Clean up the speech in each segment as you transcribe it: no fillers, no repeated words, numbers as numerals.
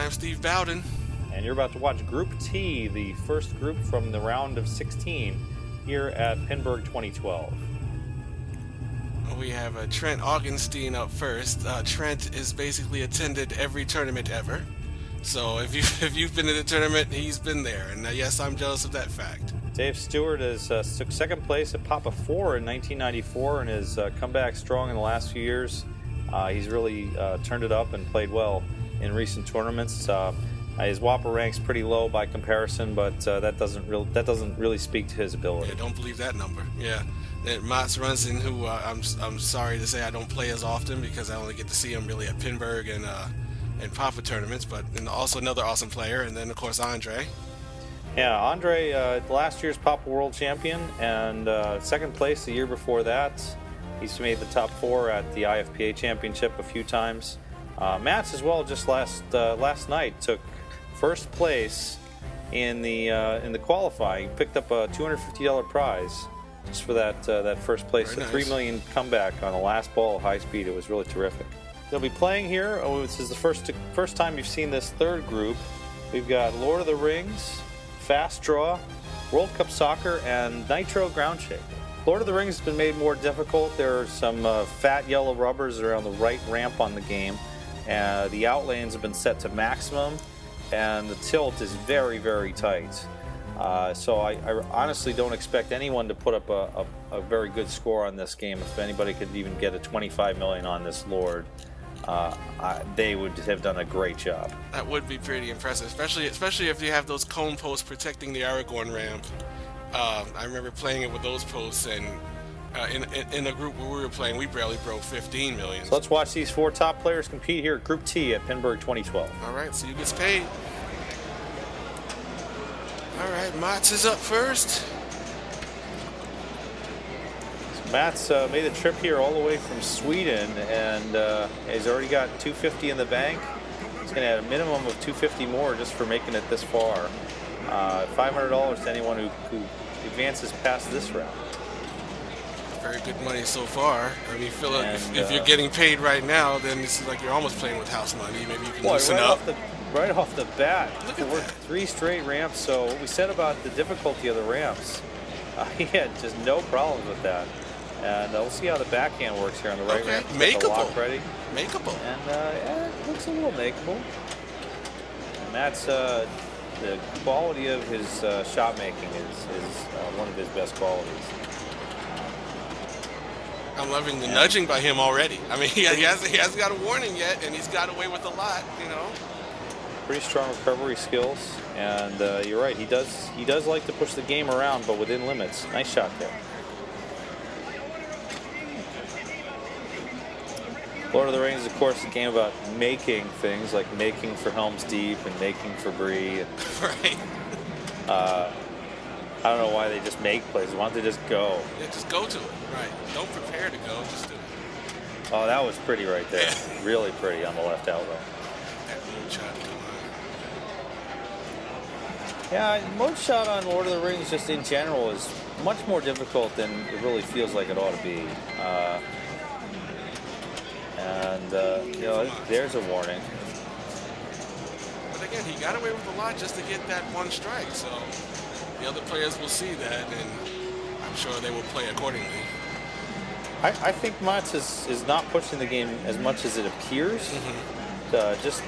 I'm Steve Bowden. And you're about to watch Group T, the first group from the round of 16 here at Pinburgh 2012. We have Trent Augenstein up first. Trent is basically attended every tournament ever. So if you've been in a tournament, he's been there. And yes, I'm jealous of that fact. Dave Stewart has took second place at Papa 4 in 1994 and has come back strong in the last few years. He's really turned it up and played well in recent tournaments. His Whopper rank's pretty low by comparison, but that doesn't really speak to his ability. Yeah, don't believe that number. Yeah, Matz runs in, who I'm sorry to say I don't play as often because I only get to see him really at Pinburgh and Papa tournaments. But also another awesome player, and then of course Andre. Yeah, Andre, last year's Papa World Champion and second place the year before that. He's made the top 4 at the IFPA Championship a few times. Matz as well, just last night took first place in the qualifying. He picked up a $250 prize just for that first place. Very a nice. $3 million comeback on the last ball of high speed. It was really terrific. They'll be playing here. This is the first time you've seen this third group. We've got Lord of the Rings, Fast Draw, World Cup Soccer, and Nitro Groundshaker. Lord of the Rings has been made more difficult. There are some fat yellow rubbers around the right ramp on the game. The outlanes have been set to maximum, and the tilt is very, very tight. So I honestly don't expect anyone to put up a very good score on this game. If anybody could even get a 25 million on this Lord, they would have done a great job. That would be pretty impressive, especially if you have those cone posts protecting the Aragorn ramp. I remember playing it with those posts, and in a group where we were playing, we barely broke 15 million. So let's watch these 4 top players compete here at Group T at Pinburgh 2012. All right, so you gets paid. All right, Matz is up first. Matz made the trip here all the way from Sweden, and he's already got $250 in the bank. He's going to add a minimum of $250 more just for making it this far. $500 to anyone who advances past this round. Very good money so far. I mean, Phil, if you're getting paid right now, then this is like you're almost playing with house money. Maybe you can loosen up. Right off the bat, Look at we're that. 3 straight ramps. So what we said about the difficulty of the ramps, he had just no problems with that. And we'll see how the backhand works here on the right ramp. He's got the lock ready. Makeable. And it looks a little makeable. And that's the quality of his shot making is one of his best qualities. I'm loving the nudging by him already. I mean, he hasn't got a warning yet, and he's got away with a lot, you know. Pretty strong recovery skills, and you're right. He does like to push the game around, but within limits. Nice shot there. Lord of the Rings is, of course, a game about making things, like making for Helm's Deep and making for Bree. And, Right. I don't know why they just make plays. Why don't they just go? Yeah, just go to it. Right. Don't prepare to go. Just do it. Oh, that was pretty right there. Really pretty on the left elbow. That moon shot. Come on. Yeah, mode shot on Lord of the Rings just in general is much more difficult than it really feels like it ought to be. There's a warning. But again, he got away with a lot just to get that one strike. So the other players will see that, and I'm sure they will play accordingly. I think Matz is not pushing the game as much as it appears. Mm-hmm. Just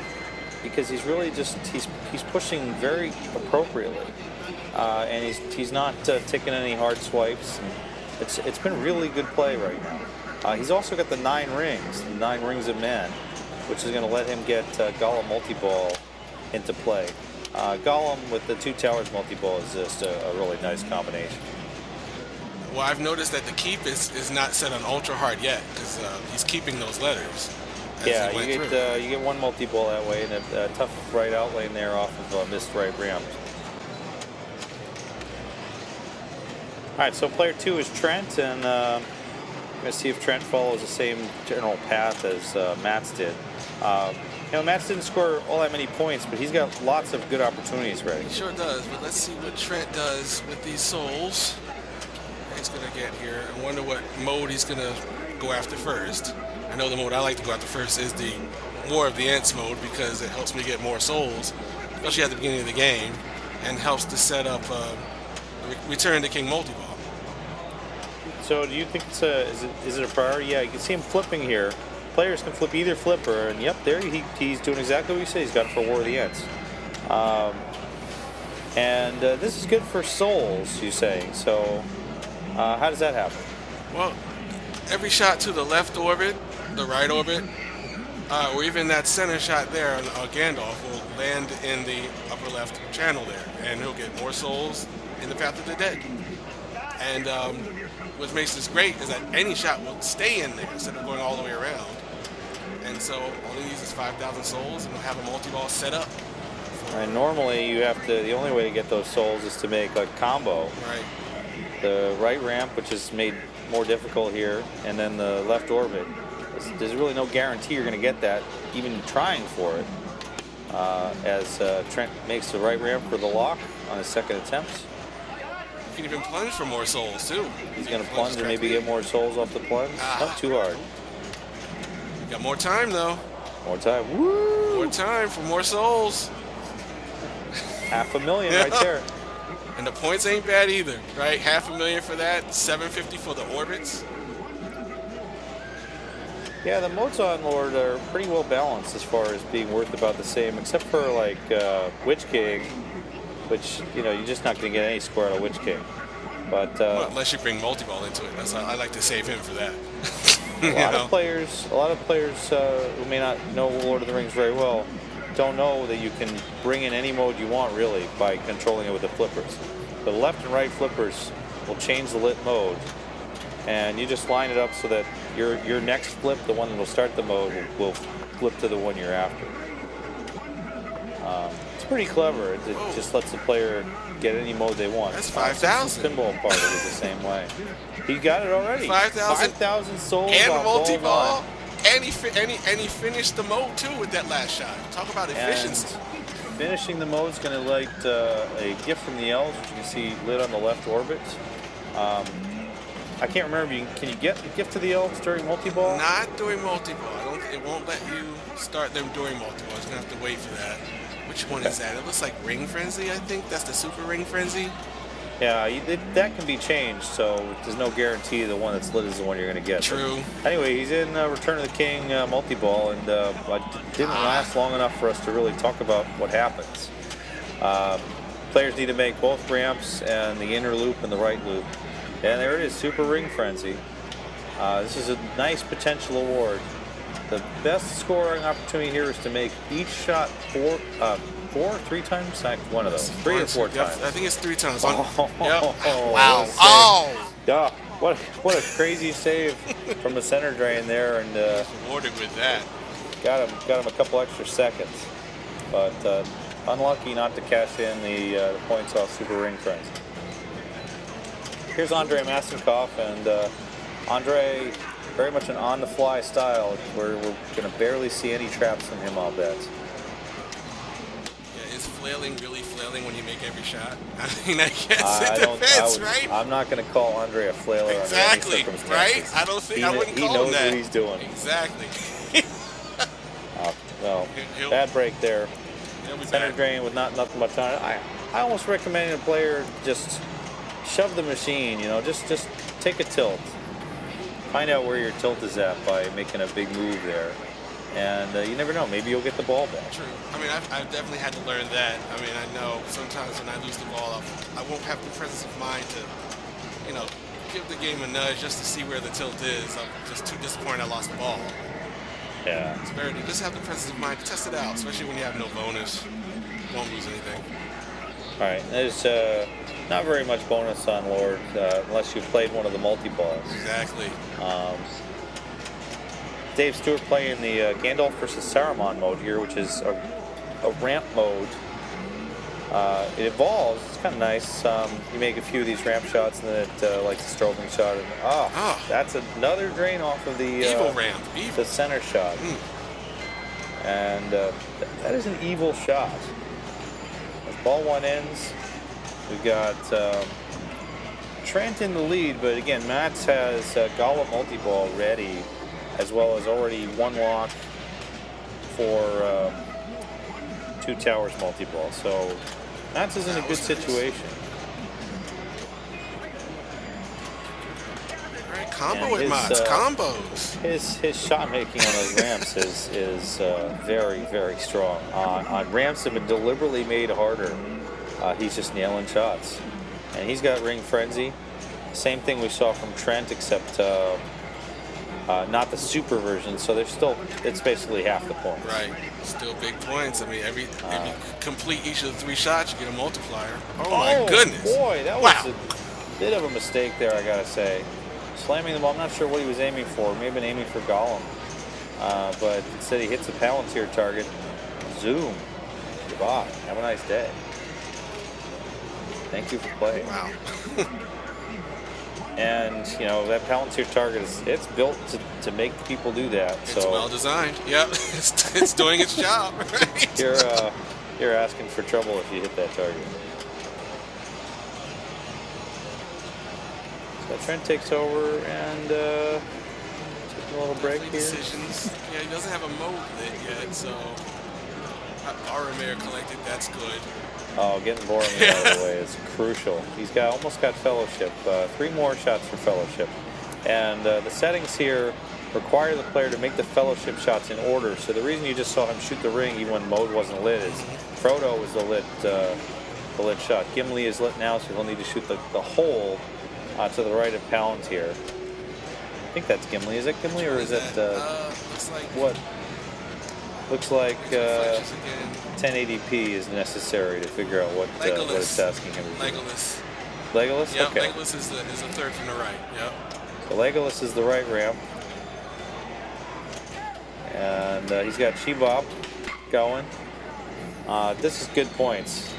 because he's really he's pushing very appropriately, and he's not taking any hard swipes. It's been really good play right now. He's also got the 9 rings of men, which is going to let him get Gollum multiball into play. Gollum with the 2 towers multiball is just a really nice combination. Well, I've noticed that the keep is not set on ultra hard yet because he's keeping those letters. Yeah, you get 1 multi-ball that way, and a tough right out lane there off of a missed right ramp. All right, so player 2 is Trent, and I'm going to see if Trent follows the same general path as Matz did. Matz didn't score all that many points, but he's got lots of good opportunities ready. He sure does, but let's see what Trent does with these souls. He's going to get here. I wonder what mode he's going to go after first. I know the mode I like to go after first is the War of the Ants mode because it helps me get more souls, especially at the beginning of the game, and helps to set up Return to King multiball. So do you think it's is it a priority? Yeah, you can see him flipping here. Players can flip either flipper, and yep, there he's doing exactly what you say. He's got it for War of the Ants. And this is good for souls, you say. So how does that happen? Well, every shot to the left orbit, the right orbit, or even that center shot there on Gandalf will land in the upper left channel there, and he'll get more souls in the Path of the Dead. And what makes this great is that any shot will stay in there instead of going all the way around. And so all he needs is 5,000 souls, and we'll have a multi-ball set up. And normally you have to, the only way to get those souls is to make a combo. Right. The right ramp, which is made more difficult here, and then the left orbit. There's really no guarantee you're going to get that, even trying for it. As Trent makes the right ramp for the lock on his second attempt. You can even plunge for more souls too. He's going to plunge and maybe get more souls off the plunge. Not too hard. Got more time though. More time. Woo! More time for more souls. 500,000 right there. And the points ain't bad either, right? 500,000 for that, 750 for the orbits. Yeah, the modes on Lord are pretty well balanced as far as being worth about the same, except for like Witch King, which you're just not going to get any score out of Witch King. But well, unless you bring multi-ball into it, I like to save him for that. a lot of players who may not know Lord of the Rings very well don't know that you can bring in any mode you want really by controlling it with the flippers. The left and right flippers will change the lit mode, and you just line it up so that your next flip, the one that will start the mode, will flip to the one you're after. It's pretty clever. It just lets the player get any mode they want. That's 5,000. Pinball part of it the same way. He got it already. 5,000 souls and on multi-ball. And he finished the mode too with that last shot. Talk about efficiency. And finishing the mode is going to light a gift from the elves, which you can see lit on the left orbit. I can't remember. Can you get a gift to the elves during multi-ball? Not during multi-ball. It won't let you start them during multi-ball. You're gonna have to wait for that. Which one is that? It looks like Ring Frenzy. I think that's the Super Ring Frenzy. Yeah, that can be changed, so there's no guarantee the one that's lit is the one you're going to get. True. But anyway, he's in Return of the King multi-ball, and it didn't last long enough for us to really talk about what happens. Players need to make both ramps and the inner loop and the right loop. And there it is, Super Ring Frenzy. This is a nice potential award. The best scoring opportunity here is to make each shot three times? One of those. Three or four times. I think it's 3 times. Yep. Wow. Oh! Yeah, what a crazy save from the center drain there, and Awarded with that. got him a couple extra seconds, but unlucky not to cash in the points off Super Ring Frenzy. Here's Andrei Masenkoff, and Andrei, very much an on-the-fly style, where we're going to barely see any traps from him, I'll bet. Yeah, is flailing really flailing when you make every shot? I mean, I guess it depends, right? I'm not going to call Andrei a flailer under any circumstances. Right? I don't think I wouldn't call him that. He knows what he's doing. Exactly. Well, bad break there. Center back. drain with nothing much on it. I almost recommend a player just shove the machine, just take a tilt. Find out where your tilt is at by making a big move there. And you never know, maybe you'll get the ball back. True. I mean, I've definitely had to learn that. I mean, I know sometimes when I lose the ball, I won't have the presence of mind to, give the game a nudge just to see where the tilt is. I'm just too disappointed I lost the ball. Yeah. It's better to just have the presence of mind to test it out, especially when you have no bonus. You won't lose anything. All right, there's not very much bonus on Lord unless you've played one of the multi-balls. Exactly. Dave Stewart playing the Gandalf versus Saruman mode here, which is a ramp mode. It evolves. It's kind of nice. You make a few of these ramp shots, and then it like the Sterling shot. And, that's another drain off of the evil ramp. The center shot. And that is an evil shot. As ball one ends, we've got Trent in the lead, but again, Matz has Gollum multi-ball ready, as well as already one lock for 2 towers multi-ball. So Matz is in a good situation. Combo with Matz, combos. His shot making on those ramps is very, very strong. On ramps that have been deliberately made harder, he's just nailing shots. And he's got ring frenzy. Same thing we saw from Trent, except not the super version. So there's still, it's basically half the points. Right, still big points. I mean, if you complete each of the 3 shots, you get a multiplier. Oh my goodness! Boy, that was a bit of a mistake there, I gotta say. Slamming the ball, I'm not sure what he was aiming for. May have been aiming for Gollum. But instead he hits a Palantir target. Zoom. Goodbye. Have a nice day. Thank you for playing. Wow. And, you know, that Palantir target, it's built to make people do that. It's so well designed. Yep. It's doing its job, right? You're asking for trouble if you hit that target. So Trent takes over and taking a little break here. Decisions. Yeah, he doesn't have a mode lit yet, so Boromir collected. That's good. Oh, getting Boromir out of the way is crucial. He's almost got Fellowship. 3 more shots for Fellowship. And the settings here require the player to make the Fellowship shots in order. So the reason you just saw him shoot the ring even when mode wasn't lit is Frodo was the lit shot. Gimli is lit now, so he'll need to shoot the hole to the right of Palantir. I think that's Gimli. Is it Gimli or is it looks like what? Looks like 1080p is necessary to figure out what it's asking him to do. Legolas. Legolas? Yep, okay. Legolas is the 3rd from the right. Yep. So Legolas is the right ramp. And he's got Shebop going. This is good points.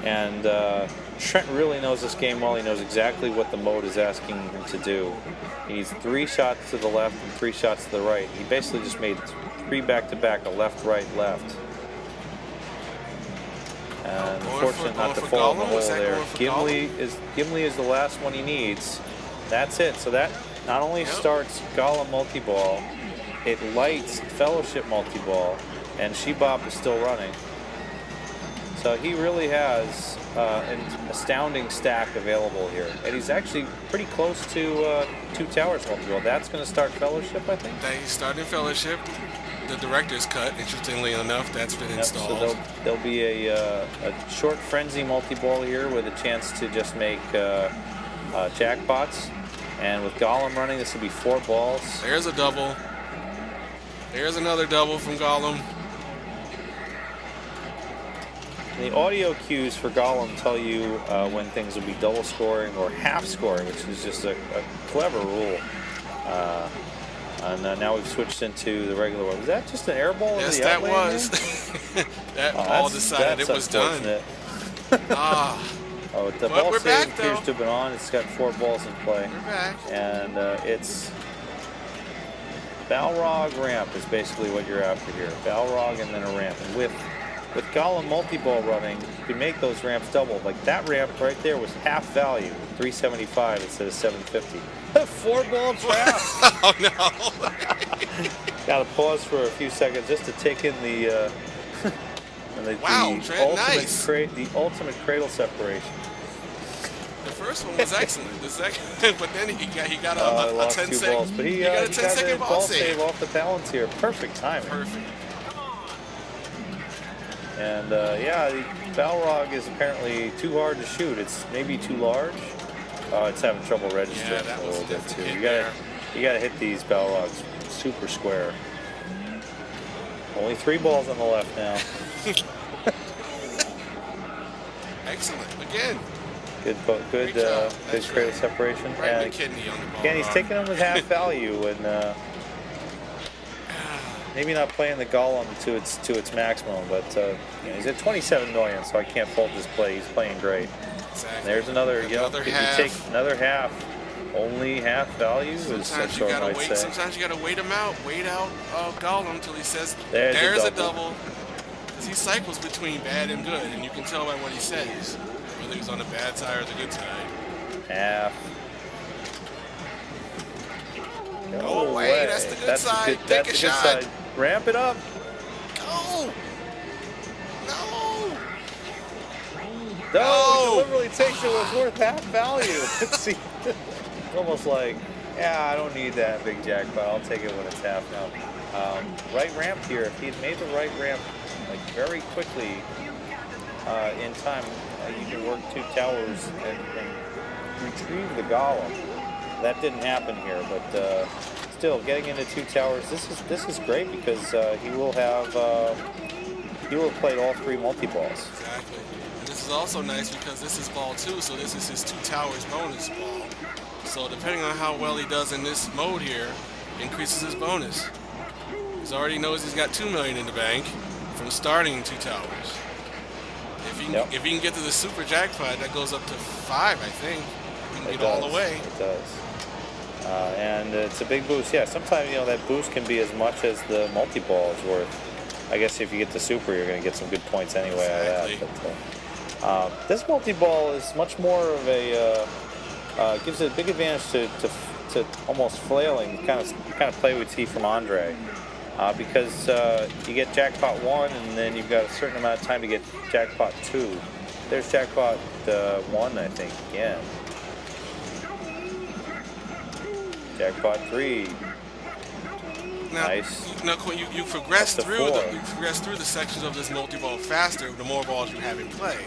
And Trent really knows this game well. He knows exactly what the mode is asking him to do. He needs 3 shots to the left and 3 shots to the right. He basically just made 3 back-to-back, a left, right, left. And unfortunate not to fall in the hole there. Gimli is the last one he needs. That's it. So that not only starts Gollum multi-ball, it lights Fellowship multi-ball, and Shebop is still running. So he really has an astounding stack available here. And he's actually pretty close to 2 towers multi-ball. That's going to start Fellowship, I think. He's starting Fellowship. The director's cut, interestingly enough, that's been installed. So there'll be a short frenzy multi-ball here with a chance to just make jackpots. And with Gollum running, this will be 4 balls. There's a double. There's another double from Gollum. The audio cues for Gollum tell you when things will be double scoring or half scoring, which is just a clever rule. And now we've switched into the regular one. Was that just an air ball? Yes, that was. That all decided it was done. Oh, the ball save appears to have been on. It's got 4 balls in play. We're back. And it's Balrog ramp is basically what you're after here. Balrog and then a ramp. And with Gollum multi-ball running, you can make those ramps double. Like that ramp right there was half value, 375 instead of 750. 4-ball trap. Oh no! Got to pause for a few seconds just to take in the wow, Trent, nice. The ultimate cradle separation. The first one was excellent. The second, but then he got a 10-second. Balls, but he got a 10-second ball save off the Palantir. Perfect timing. Perfect. And yeah, the Balrog is apparently too hard to shoot. It's maybe too large. It's having trouble registering. Yeah, that was a little bit too. You gotta hit these Balrogs super square. Only 3 balls on the left now. Excellent again. Good cradle separation. Right and kidney on the ball. Again, he's taking them with half value and maybe not playing the Gollum to its maximum, but you know, he's at 27 million, so I can't fault his play. He's playing great. Exactly. And there's another half. If you take another half, only half value. Sometimes you gotta wait. Sometimes you gotta wait him out. Wait out Gollum till he says there's a double. Because he cycles between bad and good, and you can tell by what he says whether he's on the bad side or the good side. Half. Go away. That's the good side. Take a shot. Ramp it up. No! No! No, he deliberately takes it was worth half value. See, it's almost like, yeah, I don't need that big jackpot. I'll take it when it's half now. Right ramp here. If he had made the right ramp like very quickly in time, you can work 2 towers and retrieve the golem. That didn't happen here, but still getting into 2 towers. This is great because he will have played all 3 multi-balls. Exactly. And this is also nice because this is ball 2, so this is his 2 towers bonus ball. So depending on how well he does in this mode here, increases his bonus. He already knows he's got 2 million in the bank from starting 2 towers. If he can get to the super jackpot, that goes up to 5, I think. He can get all the way. It does. And it's a big boost. Yeah, sometimes that boost can be as much as the multi-ball is worth. I guess if you get the super, you're going to get some good points anyway out of that. But, this multi-ball is much more of a gives it a big advantage to almost flailing, kind of play we see from Andre, because you get jackpot 1 and then you've got a certain amount of time to get jackpot 2. There's jackpot 1, I think, again. Jackpot 3. Now, nice. You progress through Up to 4. you progress through the sections of this multi-ball faster the more balls you have in play.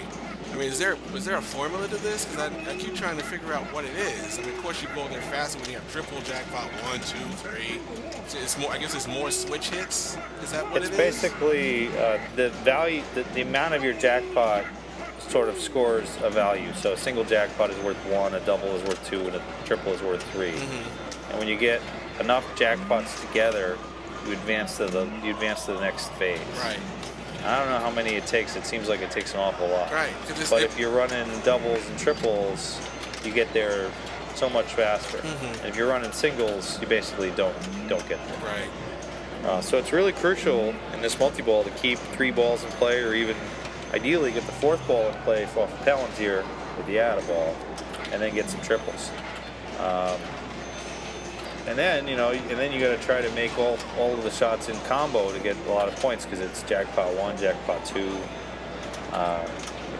I mean, was there a formula to this? Because I keep trying to figure out what it is. I mean, of course you go there faster when you have triple jackpot 1, 2, 3. So it's more. I guess it's more switch hits. Is that what it is? It's basically the value, the amount of your jackpot sort of scores a value. So a single jackpot is worth 1, a double is worth 2, and a triple is worth 3. Mm-hmm. And when you get enough jackpots together, you advance to the next phase. Right. I don't know how many it takes. It seems like it takes an awful lot. Right. But if you're running doubles and triples, you get there so much faster. Mm-hmm. And if you're running singles, you basically don't get there. Right. So it's really crucial in this multi-ball to keep 3 balls in play, or even ideally get the 4th ball in play off of Palantir with the add ball, and then get some triples. And then you got to try to make all of the shots in combo to get a lot of points, because it's jackpot 1, jackpot 2.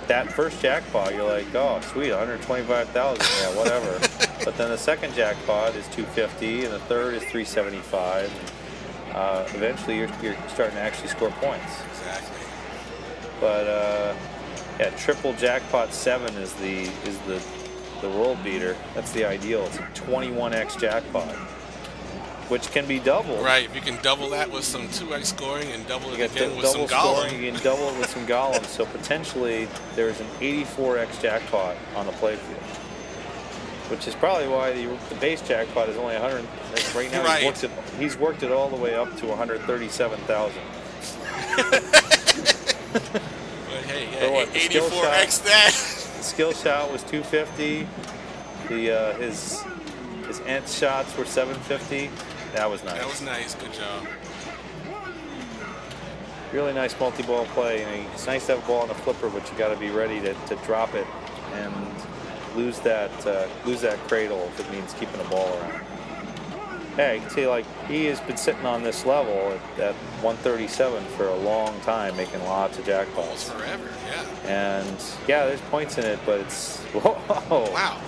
That first jackpot, you're like, oh sweet, 125,000, yeah, whatever. But then the second jackpot is 250, and the third is 375. Eventually, you're starting to actually score points. Exactly. But yeah, triple jackpot 7 is the world beater. That's the ideal. It's a 21x jackpot, which can be doubled. Right, if you can double that with some 2x scoring and double it again with some scoring, golem. you can double it with some golems. So potentially there's an 84x jackpot on the playfield, which is probably why the base jackpot is only 100. Right now, right. He's worked it all the way up to 137,000. But hey, yeah, 84x that. The skill shot was 250. His ant shots were 750. That was nice. That was nice. Good job. Really nice multi-ball play. It's nice to have a ball on the flipper, but you got to be ready to drop it and lose that cradle if it means keeping the ball around. Yeah, you can see he has been sitting on this level at 137 for a long time, making lots of jackpots. Almost forever, yeah. And yeah, there's points in it, but it's whoa. Wow.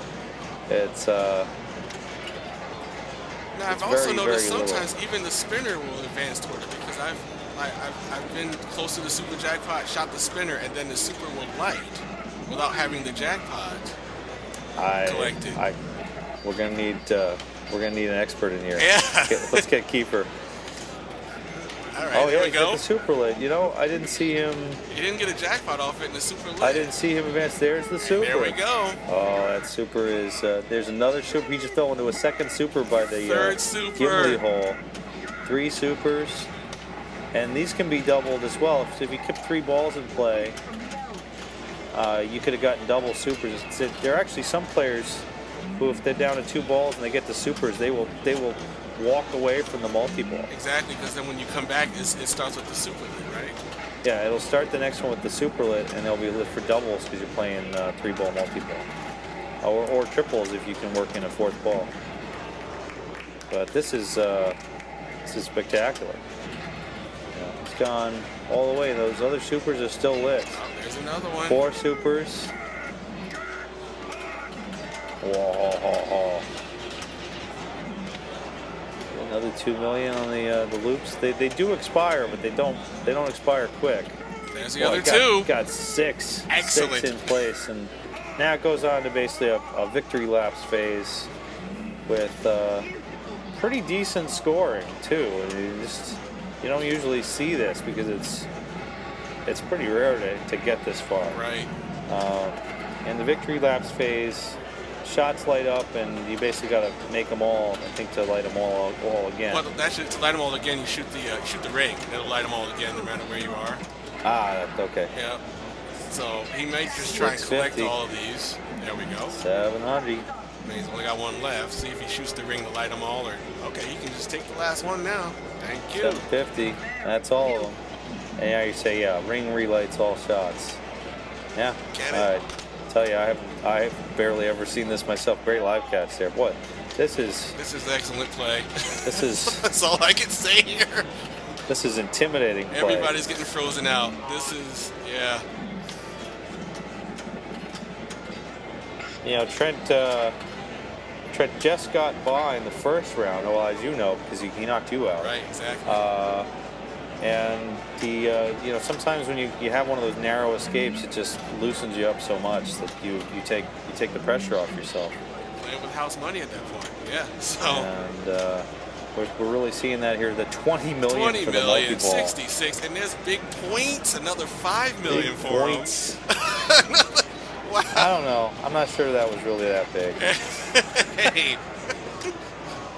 It's Now I've also noticed very sometimes little. even the spinner will advance toward it, because I've been close to the super jackpot, shot the spinner, and then the super will light without having the jackpot collected. We're gonna need an expert in here. Yeah. Let's get Kiefer. All right, Oh there yeah, we go. the super lit. I didn't see him. He didn't get a jackpot off it in the super lit. I didn't see him advance. There's the super. There we go. Oh, that super is. There's another super. He just fell into a second super by the Third super. Gimli hole. 3 supers, and these can be doubled as well. If you kept 3 balls in play, you could have gotten double supers. There are actually some players who, if they're down to 2 balls and they get the supers, they will walk away from the multi-ball. Exactly, because then when you come back, it starts with the super lit, right? Yeah, it'll start the next one with the super lit, and they'll be lit for doubles because you're playing 3-ball multi-ball, or triples if you can work in a 4th ball. But this is spectacular. gone all the way. Those other supers are still lit. Oh, there's another one. 4 supers. Whoa. Another 2 million on the loops. They do expire, but they don't expire quick. There's the other two. Got 6. Excellent. 6 in place, and now it goes on to basically a victory laps phase with pretty decent scoring too. You don't usually see this because it's pretty rare to get this far. Right. In the victory laps phase, shots light up, and you basically got to make them all. I think to light them all again. Well, actually, to light them all again, you shoot the ring. It'll light them all again, no matter where you are. Okay. Yeah. So he may just try and collect 650. all of these. There we go. 700. He's only got one left. See if he shoots the ring to light them all, or okay, he can just take the last one now. Thank you. 750. That's all of them. And now you say, yeah, ring relights all shots. Yeah. Get it. All right. Tell you, I've barely ever seen this myself. Great live catch there. What? This is excellent play. This is That's all I can say here. This is intimidating play. Everybody's getting frozen out. This is, yeah. You know, Trent just got by in the first round. Well, as you know, because he knocked you out. Right, exactly. And you know, sometimes when you have one of those narrow escapes, it just loosens you up so much that you take the pressure off yourself. Playing with house money at that point. Yeah. So. And we're really seeing that here. The 20 million 20 for the million, multi-ball. 66, and there's big points. Another 5 million Big for points. him. Wow. I don't know. I'm not sure that was really that big. Hey.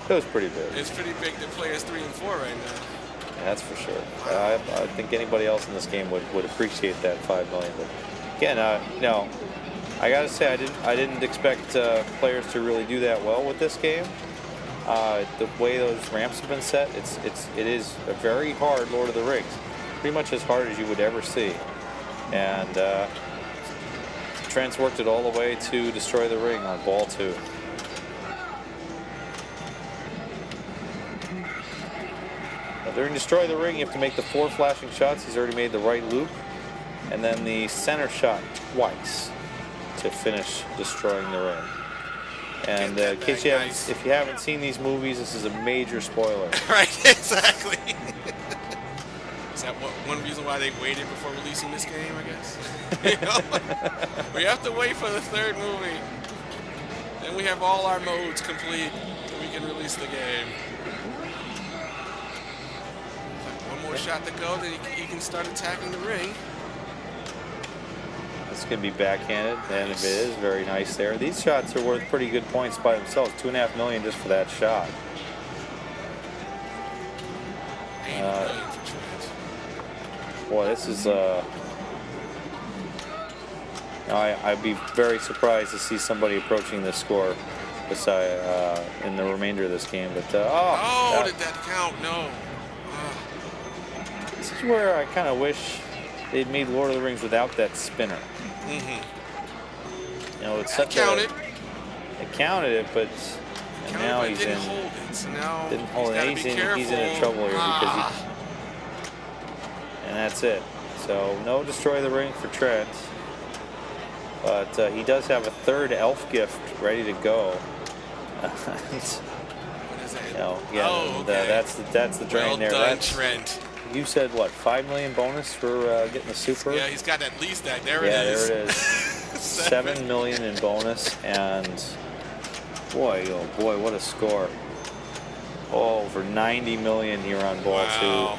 It was pretty big. It's pretty big that players 3 and 4 right now. That's for sure. I think anybody else in this game would appreciate that 5 million. But again, you know, I gotta say I didn't expect players to really do that well with this game. The way those ramps have been set, it is a very hard Lord of the Rings, pretty much as hard as you would ever see. And Trent's worked it all the way to destroy the ring on ball 2. During Destroy the Ring, you have to make the 4 flashing shots. He's already made the right loop. And then the center shot twice to finish destroying the ring. And in case if you haven't seen these movies, this is a major spoiler. Right, exactly. Is that one reason why they waited before releasing this game, I guess? You know? We have to wait for the 3rd movie. Then we have all our modes complete. We can release the game. Shot to go, then he can start attacking the ring. It's going to be backhanded, and it is very nice there. These shots are worth pretty good points by themselves. 2.5 million just for that shot. 80 million for Trent. Boy, this is I'd be very surprised to see somebody approaching this score in the remainder of this game. But did that count? No. This is where I kind of wish they'd made Lord of the Rings without that spinner. You know, it's such counted. It counted it, but now he's in. Hold it. So now didn't hold it. He's in trouble here because and that's it. So no Destroy the Ring for Trent, but he does have a 3rd elf gift ready to go. What is that? You know, yeah, okay. That's the drain well there. Done, Trent. You said what? 5 million bonus for getting the super? Yeah, he's got at least that. There it is. is. Yeah, there it is. 7 million in bonus, and boy, oh boy, what a score! Oh, over 90 million here on ball 2. All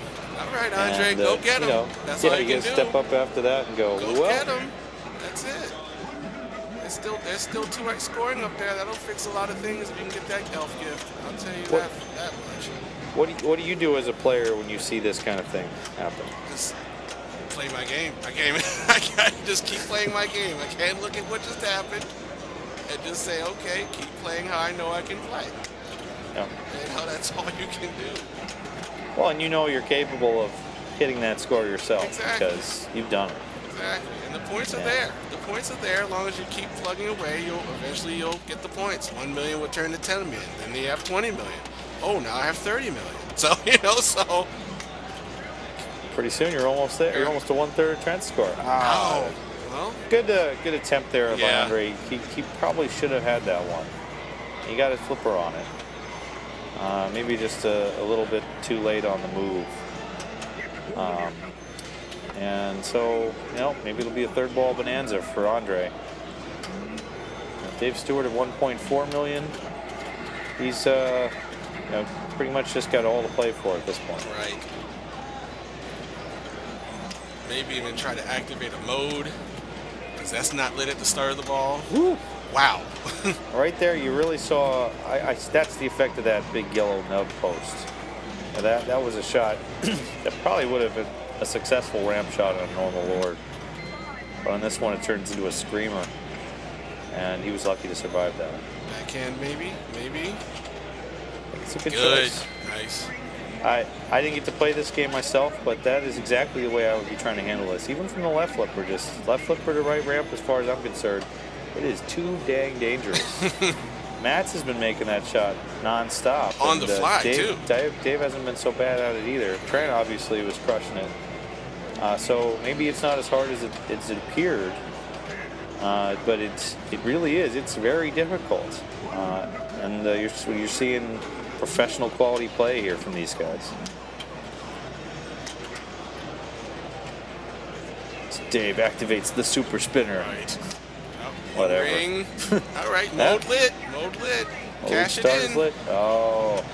right, Andre, and, go get him. You know, that's all you can do. Step up after that and go. Go well, get him. That's it. There's still 2x scoring up there. That'll fix a lot of things if you can get that elf gift. I'll tell you that much. What do you do as a player when you see this kind of thing happen? Just play my game. I can't just keep playing my game. I can't look at what just happened and just say, okay, keep playing how I know I can play. Yeah. You know, that's all you can do. Well, and you know you're capable of hitting that score yourself because you've done it. Exactly. And the points are there. The points are there. As long as you keep plugging away, eventually you'll get the points. 1 million will turn to 10 million. Then you have 20 million. Oh, now I have 30 million. So, you know, pretty soon you're almost there. You're almost to 1/3 of Trent's score. Oh, well. Good attempt there by Andre. He probably should have had that one. He got his flipper on it. Maybe just a little bit too late on the move. And so, maybe it'll be a third ball bonanza for Andre. Dave Stewart at 1.4 million. He's pretty much just got all to play for at this point. Right. Maybe even try to activate a mode, because that's not lit at the start of the ball. Woo. Wow. Right there, you really saw. That's the effect of that big yellow nub post. Now that was a shot that probably would have been a successful ramp shot on a normal Lord. But on this one, it turns into a screamer, and he was lucky to survive that. Backhand, maybe. It's a good choice. Nice. I didn't get to play this game myself, but that is exactly the way I would be trying to handle this. Even from the left flipper, just left flipper to right ramp as far as I'm concerned. It is too dang dangerous. Matz has been making that shot non-stop. On the fly, too. Dave hasn't been so bad at it either. Trent obviously was crushing it. So maybe it's not as hard as it appeared, but it really is. It's very difficult. And you're seeing professional quality play here from these guys. Dave activates the super spinner. Right. Whatever. Ring. All right, mode lit. Cash it in. Lit. Oh,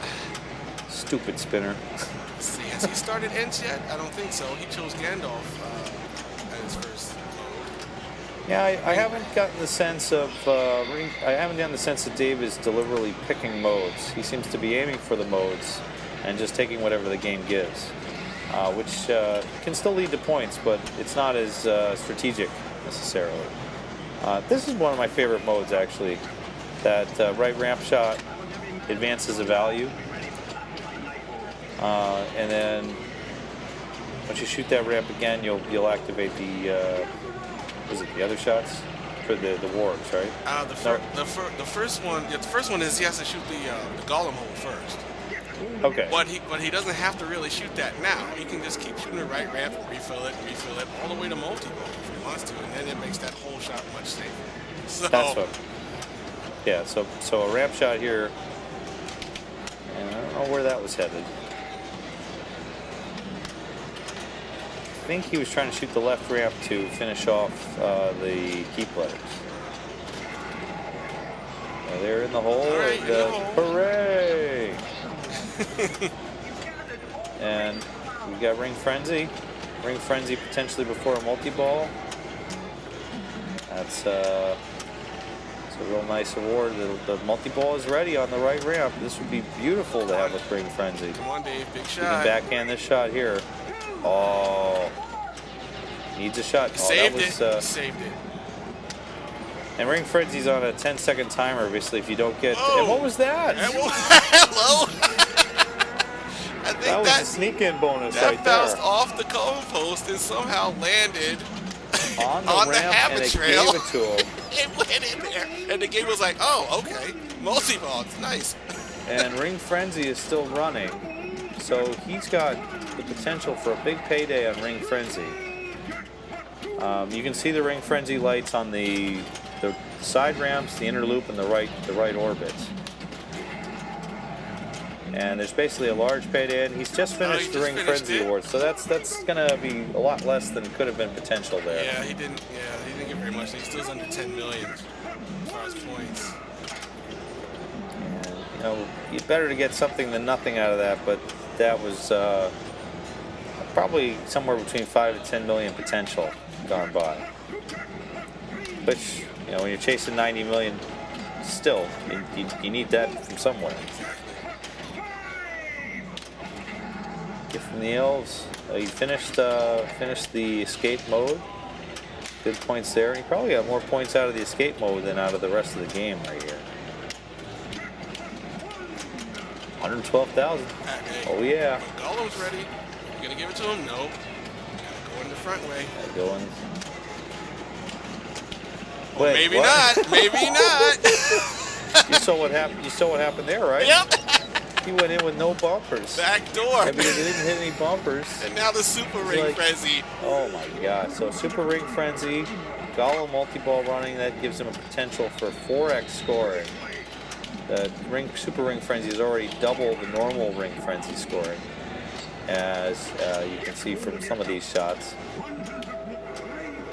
stupid spinner. Let's see, has he started Ents yet? I don't think so. He chose Gandalf at his first mode. Yeah, I haven't gotten the sense of I haven't gotten the sense that Dave is deliberately picking modes. He seems to be aiming for the modes and just taking whatever the game gives, which can still lead to points, but it's not as strategic necessarily. This is one of my favorite modes, actually. That right ramp shot advances a value, and then once you shoot that ramp again, you'll activate the the other shots for the wargs, right? The first one. Yeah, the first one is he has to shoot the golem hole first. Okay. But he doesn't have to really shoot that now. He can just keep shooting the right ramp, refill it, all the way to multiball if he wants to, and then it makes that whole shot much safer. So that's what. Yeah. So a ramp shot here, and I don't know where that was headed. I think he was trying to shoot the left ramp to finish off the keep letters. They're in the hole. Right, hooray! And we got Ring Frenzy. Ring Frenzy potentially before a multi-ball. That's a real nice award. The multi-ball is ready on the right ramp. This would be beautiful to have with Ring Frenzy. Come on, Dave, big shot. You can backhand this shot here. Oh, needs a shot. Saved it. Saved it. And Ring Frenzy's on a 10-second timer, obviously, if you don't get... And what was that? Hello? I think that was a sneak-in bonus right there. That bounced off the cone post and somehow landed on the ramp habit and trail. It gave it to him. It went in there. And the game was like, oh, okay. Multi-ball, it's nice. And Ring Frenzy is still running. So he's got the potential for a big payday on Ring Frenzy. You can see the Ring Frenzy lights on the side ramps, the inner loop, and the right orbit. And there's basically a large payday, and he's just finished the Ring Frenzy award, so that's gonna be a lot less than could have been potential there. Yeah, he didn't get very much. He still's under 10 million as far as points. And you better to get something than nothing out of that, but that was probably somewhere between 5 to 10 million potential gone by. Which, when you're chasing 90 million, still, you need that from somewhere. Get from the elves. He finished the escape mode. Good points there. He probably got more points out of the escape mode than out of the rest of the game right here. 112,000. Oh yeah. Golem's ready. You gonna give it to him? Nope. Gotta go in the front way. Go in. Well, maybe not. Maybe not. You saw what happened. You saw what happened there, right? Yep. he went in with no bumpers. Back door. Yeah, because he didn't hit any bumpers. And now the Super Ring Frenzy. Oh my god. So Super Ring Frenzy, Gollum multi-ball running, that gives him a potential for 4x scoring. The Super Ring Frenzy is already double the normal Ring Frenzy scoring, as you can see from some of these shots.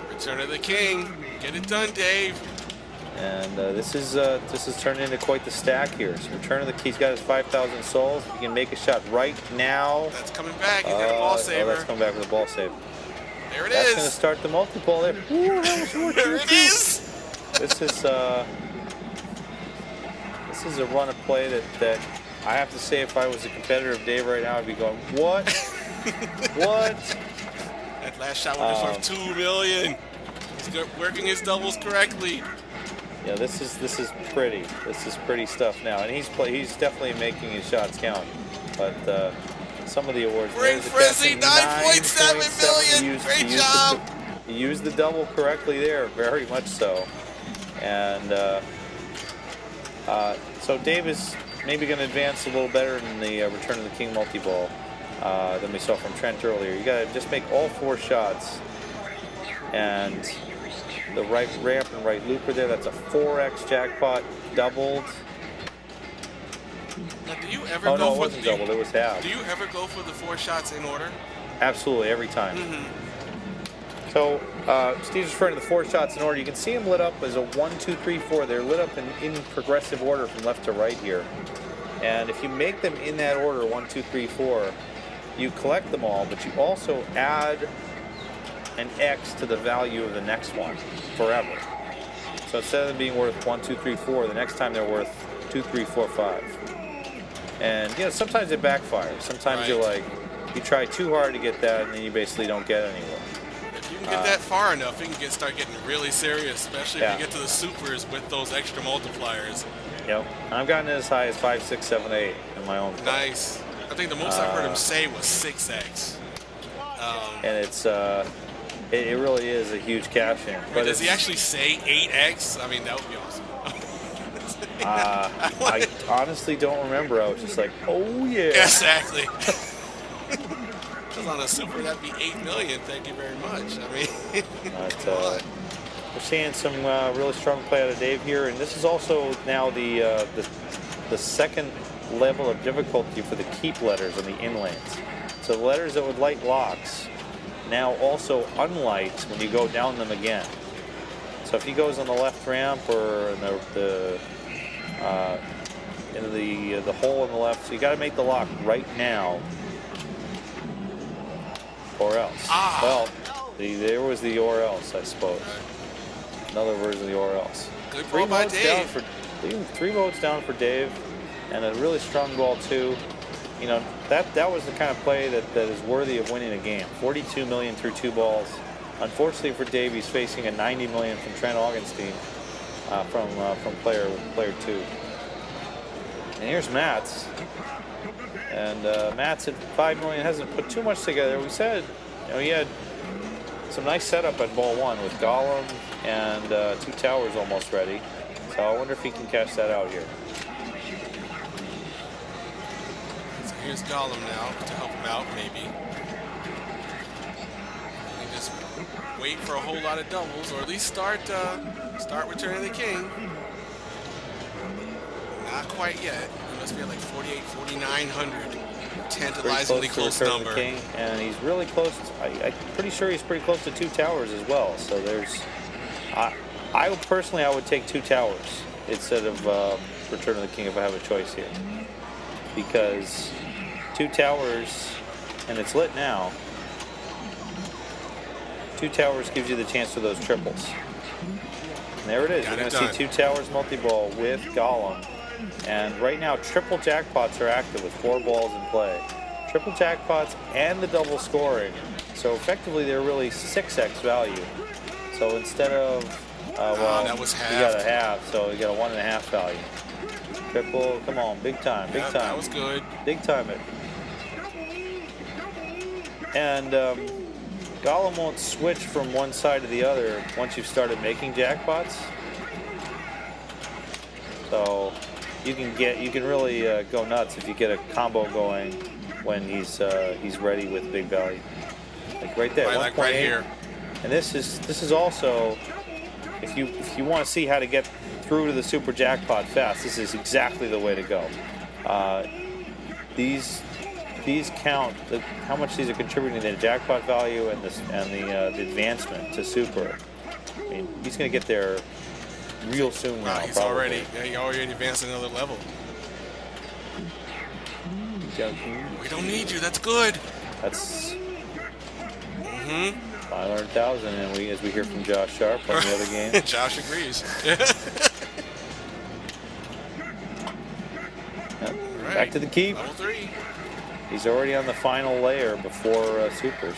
Return of the King. Get it done, Dave. And this is turned into quite the stack here. So Return of the King, he's got his 5,000 souls. If he can make a shot right now. That's coming back. He's got a ball saver. That's coming back with a ball save. There it That's is. going to start the multi-ball there. Ooh, There it is. This is a run of play that I have to say, if I was a competitor of Dave right now, I'd be going, what? What? That last shot was worth $2 million. He's working his doubles correctly. Yeah, this is pretty. This is pretty stuff now, and he's definitely making his shots count. But some of the awards. Ring Frenzy, 9.7 million. Great job. He used the double correctly there, very much so. And so Dave is maybe going to advance a little better in the Return of the King multi-ball than we saw from Trent earlier. You got to just make all 4 shots, and the right ramp and right looper there. That's a 4x jackpot doubled. Now, do you ever go no, it for wasn't doubled. It was half. Do you ever go for the 4 shots in order? Absolutely, every time. So Steve's referring to the 4 shots in order. You can see them lit up as a 1, 2, 3, 4. They're lit up in progressive order from left to right here. And if you make them in that order, 1, 2, 3, 4, you collect them all, but you also add an X to the value of the next one forever. So instead of them being worth 1, 2, 3, 4, the next time they're worth 2, 3, 4, 5. And you know, sometimes it backfires. Sometimes you're like, you try too hard to get that, and then you basically don't get anywhere. If you can get that far enough, you can start getting really serious, especially if you get to the supers with those extra multipliers. Yep. I've gotten as high as 5, 6, 7, 8 in my own play. Nice. I think the most I've heard him say was 6x. And it's it really is a huge cash in. But does he actually say 8x? I mean, that would be awesome. I honestly don't remember. I was just like, oh yeah. Exactly. Because on a super, that'd be 8 million. Thank you very much. I mean, but, we're seeing some really strong play out of Dave here, and this is also now the second level of difficulty for the keep letters on the inlanes. So the letters that would light locks now also unlight when you go down them again. So if he goes on the left ramp or in the hole on the left, so you got to make the lock right now, or else. Well, there was the or else, I suppose. Another version of the or else. Good ball by Dave. 3 votes down for Dave, and a really strong ball too. You know, that was the kind of play that is worthy of winning a game. 42 million through 2 balls. Unfortunately for Dave, he's facing a 90 million from Trent Augenstein from player 2. And here's Matz. And Matz at 5 million hasn't put too much together. We said, you know, he had some nice setup at ball 1 with Gollum and 2 towers almost ready. So I wonder if he can cash that out here. So here's Gollum now to help him out, maybe. And just wait for a whole lot of doubles, or at least start Return of the King. Not quite yet. He must be at like 48, 4,900. Tantalizingly close number. King, and he's really close. I'm pretty sure he's pretty close to 2 towers as well. So there's, I would take 2 towers instead of Return of the King if I have a choice here, because 2 towers, and it's lit now. 2 towers gives you the chance for those triples. And there it is. You're going to see 2 towers multi-ball with Gollum. And right now, triple jackpots are active with 4 balls in play. Triple jackpots and the double scoring. So effectively, they're really 6x value. So instead of, that was half. You got a half, so you got a 1.5 value. Triple, come on, big time, big time. That was good. Big time it. And Gollum won't switch from one side to the other once you've started making jackpots. So you can really go nuts if you get a combo going when he's ready with big value. Like right there, Like right here. And this is also, if you want to see how to get through to the super jackpot fast, this is exactly the way to go. These count how much these are contributing to the jackpot value and the advancement to super. I mean, he's going to get there real soon now. He's probably. already advanced another level. We don't need you. That's good. That's 500,000, and as we hear from Josh Sharp on the other game. Josh agrees. Right. Back to the keep. Level 3. He's already on the final layer before supers.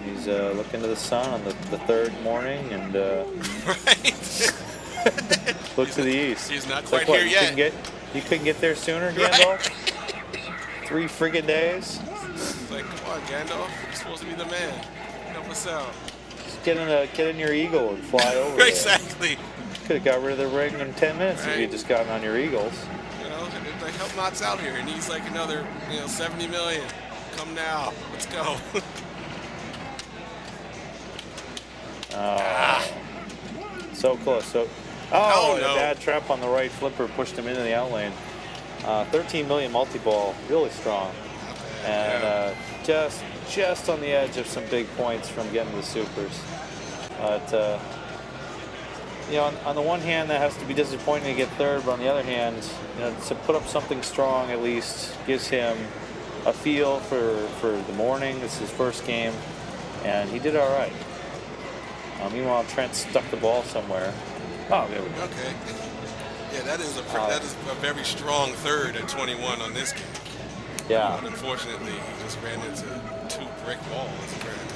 He's looking to the sun on the third morning and right. look to the east. He's not quite here yet. You couldn't get there sooner, Gandalf? Right. 3 friggin' days? It's like, come on, Gandalf. You're supposed to be the man. Help us out. Just get in your eagle and fly over there. Exactly. Could have got rid of the ring in 10 minutes if you had just gotten on your eagles. You know, like help Matz out here. He needs like another, 70 million. Come now. Let's go. So close. So, no. A bad trap on the right flipper pushed him into the out lane. 13 million multi-ball, really strong, and just on the edge of some big points from getting the supers. But on the one hand, that has to be disappointing to get third, but on the other hand, to put up something strong at least gives him a feel for the morning. This is his first game, and he did all right. Meanwhile, Trent stuck the ball somewhere. Oh, there we go. Okay. Yeah, that is a very strong third at 21 on this game. Yeah. But unfortunately, he just ran into 2 brick walls. Apparently.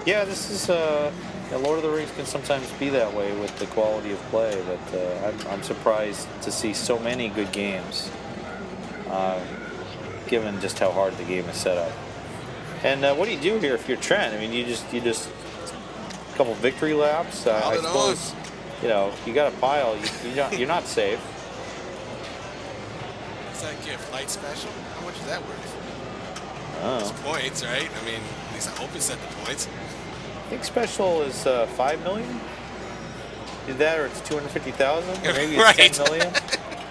Yeah, this is Lord of the Rings can sometimes be that way with the quality of play, but I'm surprised to see so many good games, given just how hard the game is set up. And what do you do here if you're Trent? I mean, you just a couple victory laps. I suppose you got a pile. You're not safe. What's that gift? Light special? How much is that worth? Oh. It's points, right? I mean, at least I hope he set the points. I think special is 5 million. Either that or it's 250,000. Or maybe it's Right. 10 million.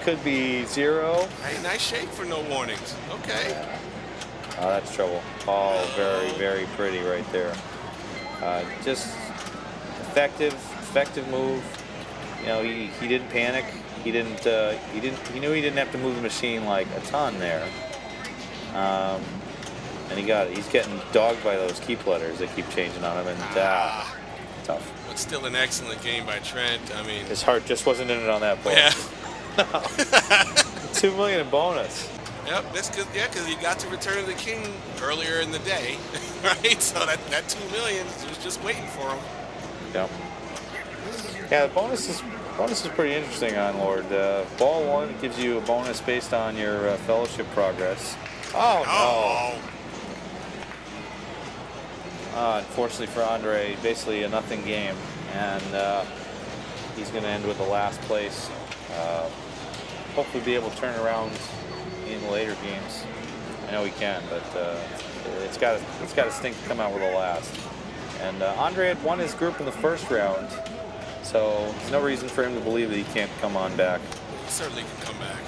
Could be 0. Hey, nice shake for no warnings. Okay. Oh, that's trouble. Oh, very, very pretty right there. Just effective move. He didn't panic. He knew he didn't have to move the machine like a ton there. And he got it. He's getting dogged by those keep letters. They keep changing on him, and tough. But still an excellent game by Trent. I mean, His heart just wasn't in it on that ball. yeah. 2 million in bonus. Yep, because he got to Return of the King earlier in the day, right? So that 2 million was just waiting for him. Yep. Yeah, the bonus is pretty interesting on Lord. Ball 1 gives you a bonus based on your fellowship progress. Oh no! Unfortunately for Andre, basically a nothing game, and he's going to end with the last place. Hopefully be able to turn around in later games. I know he can, but it's got to stink to come out with a last. And Andre had won his group in the first round, so there's no reason for him to believe that he can't come on back. He certainly can come back.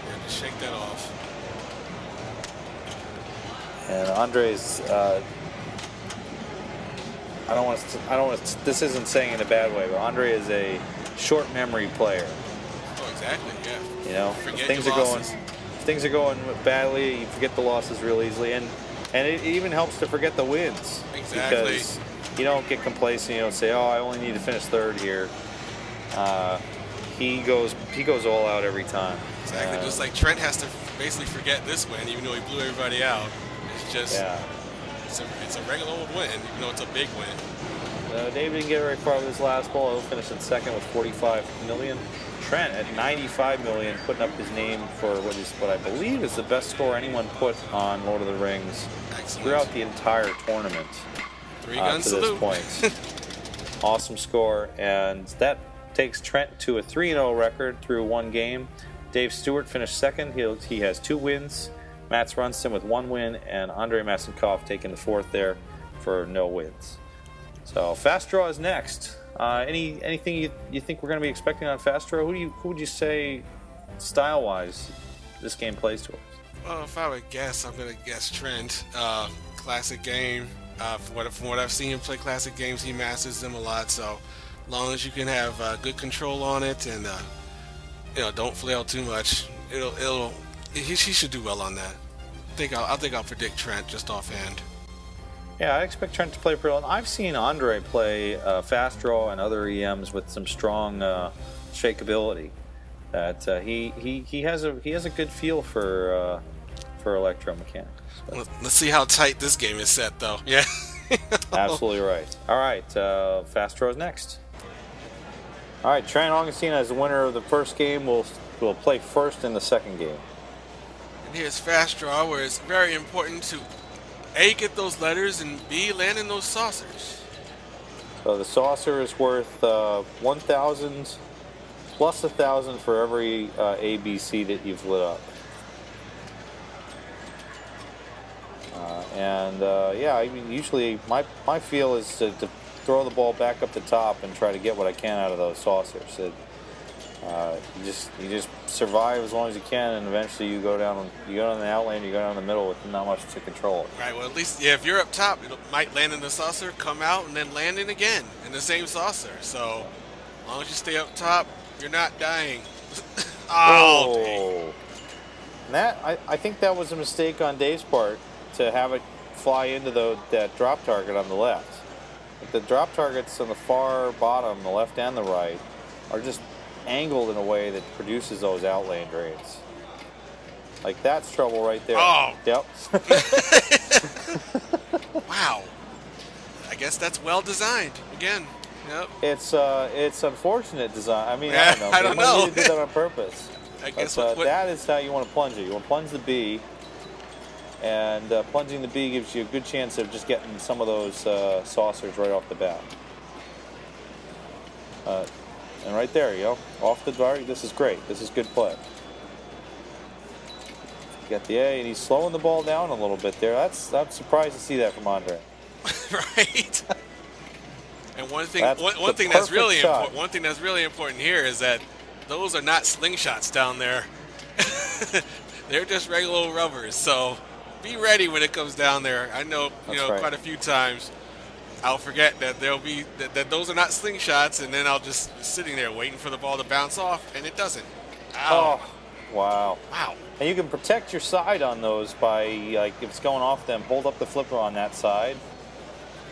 Yeah, just shake that off. And Andre's, I don't want to. This isn't saying in a bad way, but Andre is a short memory player. Oh, exactly. Yeah. If things are going badly, you forget the losses real easily, and it even helps to forget the wins. Exactly. Because you don't get complacent. You don't say, "Oh, I only need to finish third here." He goes all out every time. Exactly. Just like Trent has to basically forget this win, even though he blew everybody out. It's just it's a regular old win, even though it's a big win. Dave didn't get very far with his last ball. He'll finish in second with 45 million. Trent at 95 million, putting up his name for what I believe is the best score anyone put on Lord of the Rings throughout the entire tournament. 3-gun to salute. this point. Awesome score, and that takes Trent to a 3-0 record through one game. Dave Stewart finished second. He has 2 wins. Matz Runston with 1 win, and Andrei Masenkov taking the 4th there for no wins. So Fast Draw is next. Anything you think we're going to be expecting on Fast Draw? Who would you say style-wise this game plays towards? Well, if I would guess, I'm going to guess Trent. Classic game. From what I've seen him play classic games, he masters them a lot. So, as long as you can have good control on it and don't flail too much, he should do well on that. I think I'll predict Trent just offhand. Yeah, I expect Trent to play pretty well. I've seen Andre play Fast Draw and other EMs with some strong shakeability. That he has a good feel for electromechanics. So. Let's see how tight this game is set, though. Yeah. Absolutely right. All right, Fast Draw is next. All right, Trent Augustine as the winner of the first game will play first in the second game. And here's Fast Draw, where it's very important to A, get those letters, and B, land in those saucers. So the saucer is worth 1,000 plus 1,000 for every ABC that you've lit up. Yeah, I mean, usually my feel is to throw the ball back up the top and try to get what I can out of those saucers. You just survive as long as you can, and eventually you go down the outlane, you go down the middle with not much to control. Right. Well, at least if you're up top, it might land in the saucer, come out, and then land in again in the same saucer. So, as long as you stay up top, you're not dying. Oh. I think that was a mistake on Dave's part to have it fly into that drop target on the left. The drop targets on the far bottom, the left and the right, are just angled in a way that produces those outlane drains. Like, that's trouble right there. Oh. Yep. Wow. I guess that's well designed. Again. Yep. It's unfortunate design. I mean, Yeah, I don't know. I don't know. They did that on purpose. I guess that is how you want to plunge it. You want to plunge the B, and plunging the B gives you a good chance of just getting some of those saucers right off the bat. And right there, you go. Off the dart. This is great. This is good play. You got the A, and he's slowing the ball down a little bit there. I'm surprised to see that from Andre. Right. And one thing That's that's really important here is that those are not slingshots down there. They're just regular old rubbers. So be ready when it comes down there. I know, right. Quite a few times I'll forget that that those are not slingshots, and then I'll just sitting there waiting for the ball to bounce off, and it doesn't. Ow. Oh, wow. Wow. And you can protect your side on those by, like, if it's going off them, hold up the flipper on that side,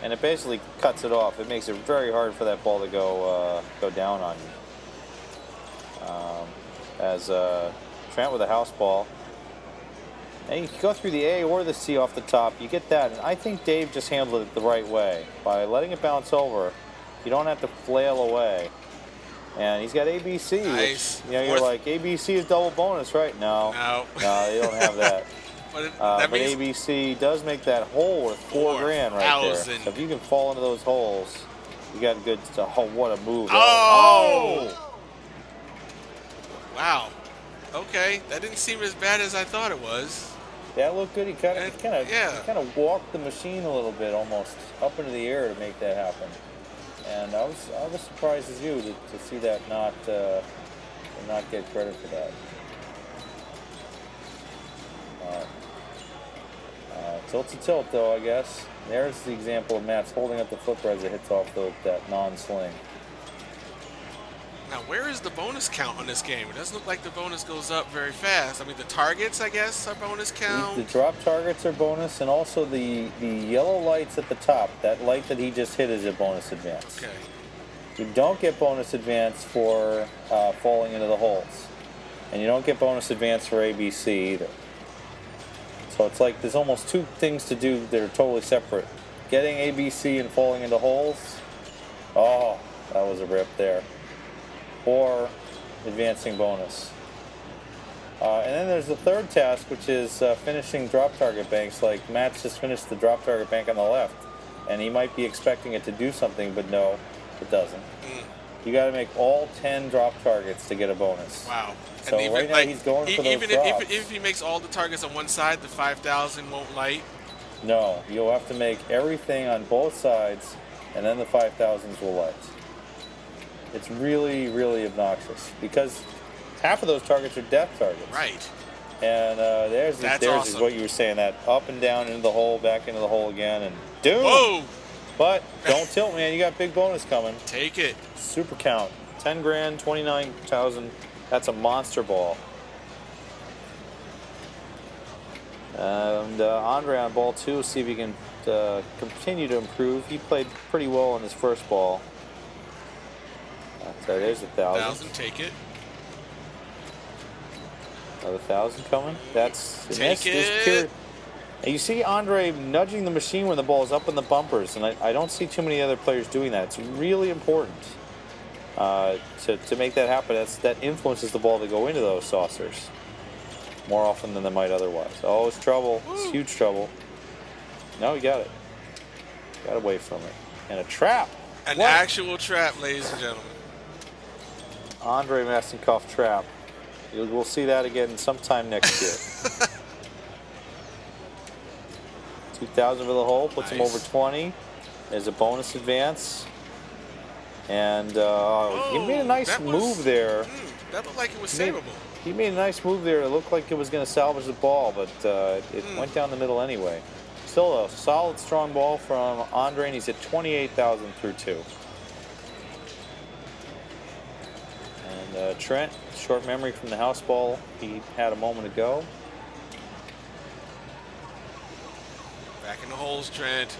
and it basically cuts it off. It makes it very hard for that ball to go down on you. As Trent with a house ball. And you can go through the A or the C off the top. You get that. And I think Dave just handled it the right way. By letting it bounce over, you don't have to flail away. And he's got ABC. Nice. Which, you're like, ABC is double bonus, right? No, you don't have that. But but ABC does make that hole worth $4,000 right there. So if you can fall into those holes, you got good stuff. Oh, what a move. Oh! Wow. Okay, that didn't seem as bad as I thought it was. Yeah, it looked good. He kind of walked the machine a little bit, almost up into the air to make that happen. And I was surprised as you to see that not get credit for that. Tilt to tilt, though, I guess. There's the example of Matz holding up the flipper as it hits off that non-sling. Now, where is the bonus count on this game? It doesn't look like the bonus goes up very fast. I mean, the targets, I guess, are bonus count. The drop targets are bonus, and also the yellow lights at the top. That light that he just hit is a bonus advance. Okay. You don't get bonus advance for falling into the holes. And you don't get bonus advance for ABC either. So it's like there's almost two things to do that are totally separate. Getting ABC and falling into holes. Oh, that was a rip there. Or advancing bonus. And then there's the third task, which is finishing drop target banks. Like Matz just finished the drop target bank on the left, and he might be expecting it to do something, but no, it doesn't. You got to make all 10 drop targets to get a bonus. Wow. So and right now he's going for those drops. If he makes all the targets on one side, the 5,000 won't light. No, you'll have to make everything on both sides, and then the 5,000s will light. It's really, really obnoxious because half of those targets are death targets. Right. And there's awesome. is what you were saying, that up and down into the hole, back into the hole again, and doom. Whoa! But don't tilt, man. You got big bonus coming. Take it. Super count. 10 grand, 29,000. That's a monster ball. And Andre on ball 2, see if he can continue to improve. He played pretty well on his first ball. There's 1,000. Take it. Another 1,000 coming. That's take it. And you see Andre nudging the machine when the ball is up in the bumpers, and I don't see too many other players doing that. It's really important to make that happen. That influences the ball to go into those saucers more often than they might otherwise. Oh, it's trouble. It's huge trouble. No, he got it. Got away from it. And a trap. An actual trap, ladies and gentlemen. Andre Massenkoff trap. We'll see that again sometime next year. 2,000 for the hole, puts him over 20. There's a bonus advance. And he made a nice move there. That looked like it was savable. He made a nice move there. It looked like it was going to salvage the ball, but it went down the middle anyway. Still a solid, strong ball from Andre, and he's at 28,000 through 2. And Trent, short memory from the house ball he had a moment ago. Back in the holes, Trent.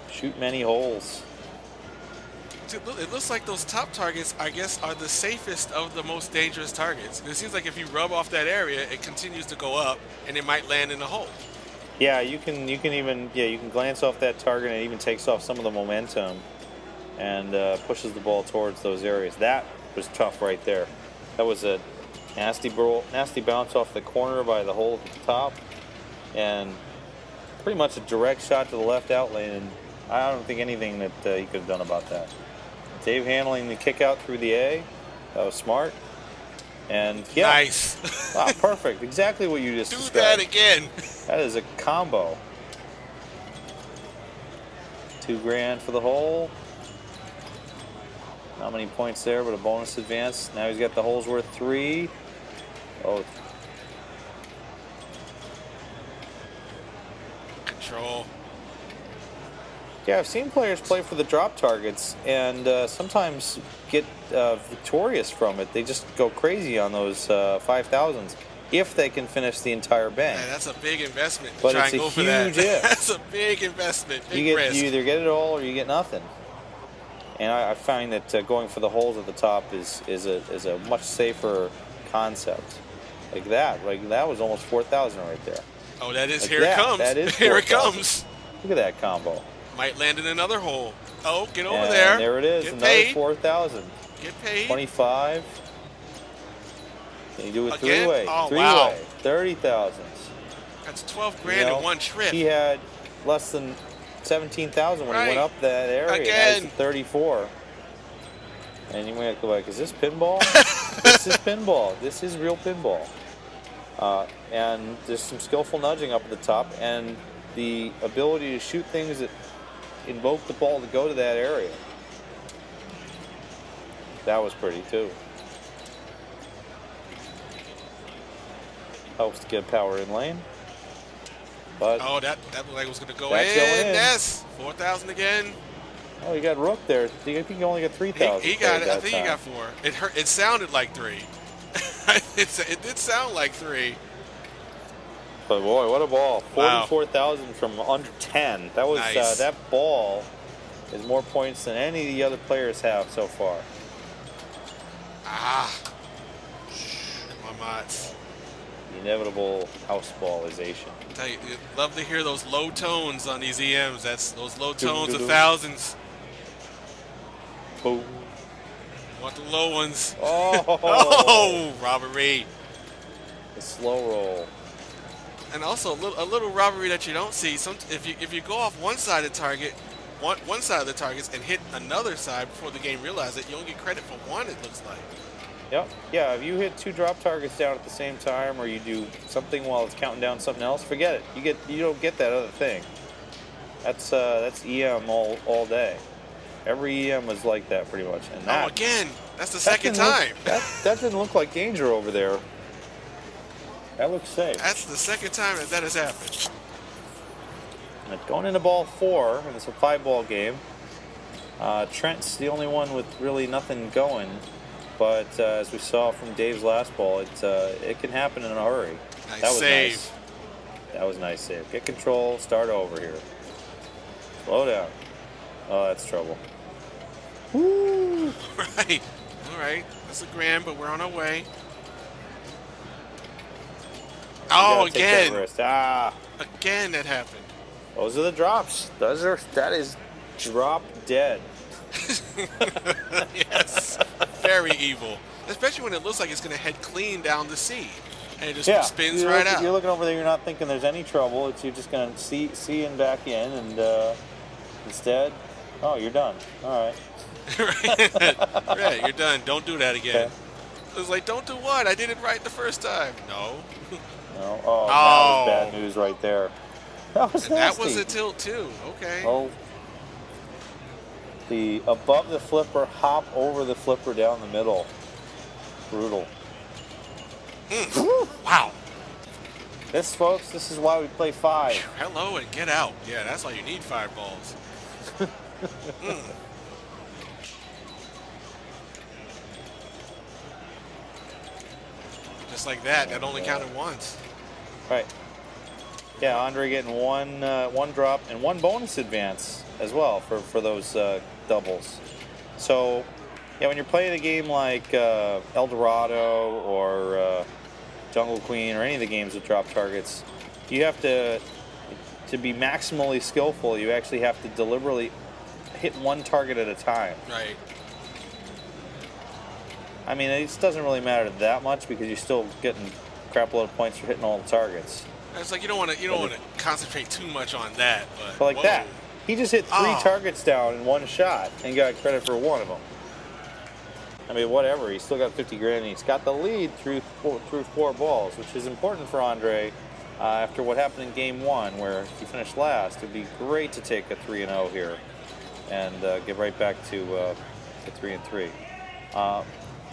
Shoot many holes. It looks like those top targets, I guess, are the safest of the most dangerous targets. It seems like if you rub off that area, it continues to go up, and it might land in the hole. Yeah, you can glance off that target, and it even takes off some of the momentum and pushes the ball towards those areas. That was tough right there. That was a nasty bounce off the corner by the hole at the top, and pretty much a direct shot to the left out lane. And I don't think anything that he could have done about that. Dave handling the kick out through the A. That was smart. And yeah, nice. Wow, perfect. Exactly what you just do described. that again. That is a combo. 2 grand for the hole. Not many points there, but a bonus advance. Now he's got the hole's worth 3. Oh. Control. Yeah, I've seen players play for the drop targets and sometimes get victorious from it. They just go crazy on those 5,000s if they can finish the entire bank. Man, that's a big investment. But try it's and a go for that. huge if. That's a big investment. Big risk. You either get it all or you get nothing. And I find that going for the holes at the top is a much safer concept. Like that was almost 4,000 right there. Oh, that is. Like here it comes. That is here 4, it comes. Look at that combo. Might land in another hole. Oh, get over and there. There it is. Get another paid. 4,000. Get paid. 25. Can you do it Again? 3-way? Oh, 3-way. wow. 30,000. That's 12 grand in one trip. He had less than 17,000 when he went up that area. Again. Now he's at 34. And you might have to go like, is this pinball? This is pinball. This is real pinball. And there's some skillful nudging up at the top, and the ability to shoot things that invoke the ball to go to that area. That was pretty too. Helps to get power in lane. But oh, that looked like it was going to go that's in. going in. Yes, 4,000 again. Oh, he got rooked there. I think he only got 3,000. He got it. I that think he time. got 4. It hurt. It sounded like 3. It did sound like 3. But boy, what a ball! Wow. 44,000 from under 10. That was Nice. that ball is more points than any of the other players have so far. Ah, come on, Matz. The inevitable house ballization. Tell you, love to hear those low tones on these EMs. That's those low tones of Doo-doo-doo. thousands. Boom. Want the low ones? Oh, Oh, robbery. the slow roll. And also a little robbery that you don't see. If you go off one side of the target, one side of the targets and hit another side before the game realizes it, you only get credit for one, it looks like. Yep. Yeah, if you hit 2 drop targets down at the same time, or you do something while it's counting down something else, forget it. You don't get that other thing. That's EM all day. Every EM was like that pretty much. And that, again, that's the second time. That didn't look like danger over there. That looks safe. That's the second time that has happened. And going into ball 4, and it's a 5-ball game. Trent's the only one with really nothing going. But as we saw from Dave's last ball, it can happen in a hurry. Nice that was save. Nice. That was nice save. Get control, start over here. Slow down. Oh, that's trouble. Woo! Right. All right. That's a grand, but we're on our way. Oh, again. Again, that happened. Those are the drops. That is drop dead. Yes. Very evil. Especially when it looks like it's going to head clean down the C. And it just spins right out. You're looking over there, you're not thinking there's any trouble. You're just going to see and back in, and instead, oh, you're done. All right. Right, you're done. Don't do that again. Okay. It was like, don't do what? I did it right the first time. No. No. Oh, that was bad news right there. That was nasty. That was a tilt too. Okay. Oh. The above the flipper, hop over the flipper down the middle. Brutal. Wow. This, folks, this is why we play 5. Hello and get out. Yeah, that's why you need 5 balls. Just like that. That only counted once. Right. Yeah, Andre getting one drop and 1 bonus advance as well for those doubles. So, yeah, when you're playing a game like El Dorado or Jungle Queen or any of the games with drop targets, you have to be maximally skillful. You actually have to deliberately hit 1 target at a time. Right. I mean, it doesn't really matter that much because you're still getting a crap load of points for hitting all the targets. It's like you don't want to concentrate too much on that, but like that, he just hit 3 targets down in 1 shot and got credit for 1 of them. I mean, whatever. He's still got 50 grand. And he's got the lead through 4 balls, which is important for Andre after what happened in game 1, where he finished last. It'd be great to take a 3-0 here and get right back to 3-3.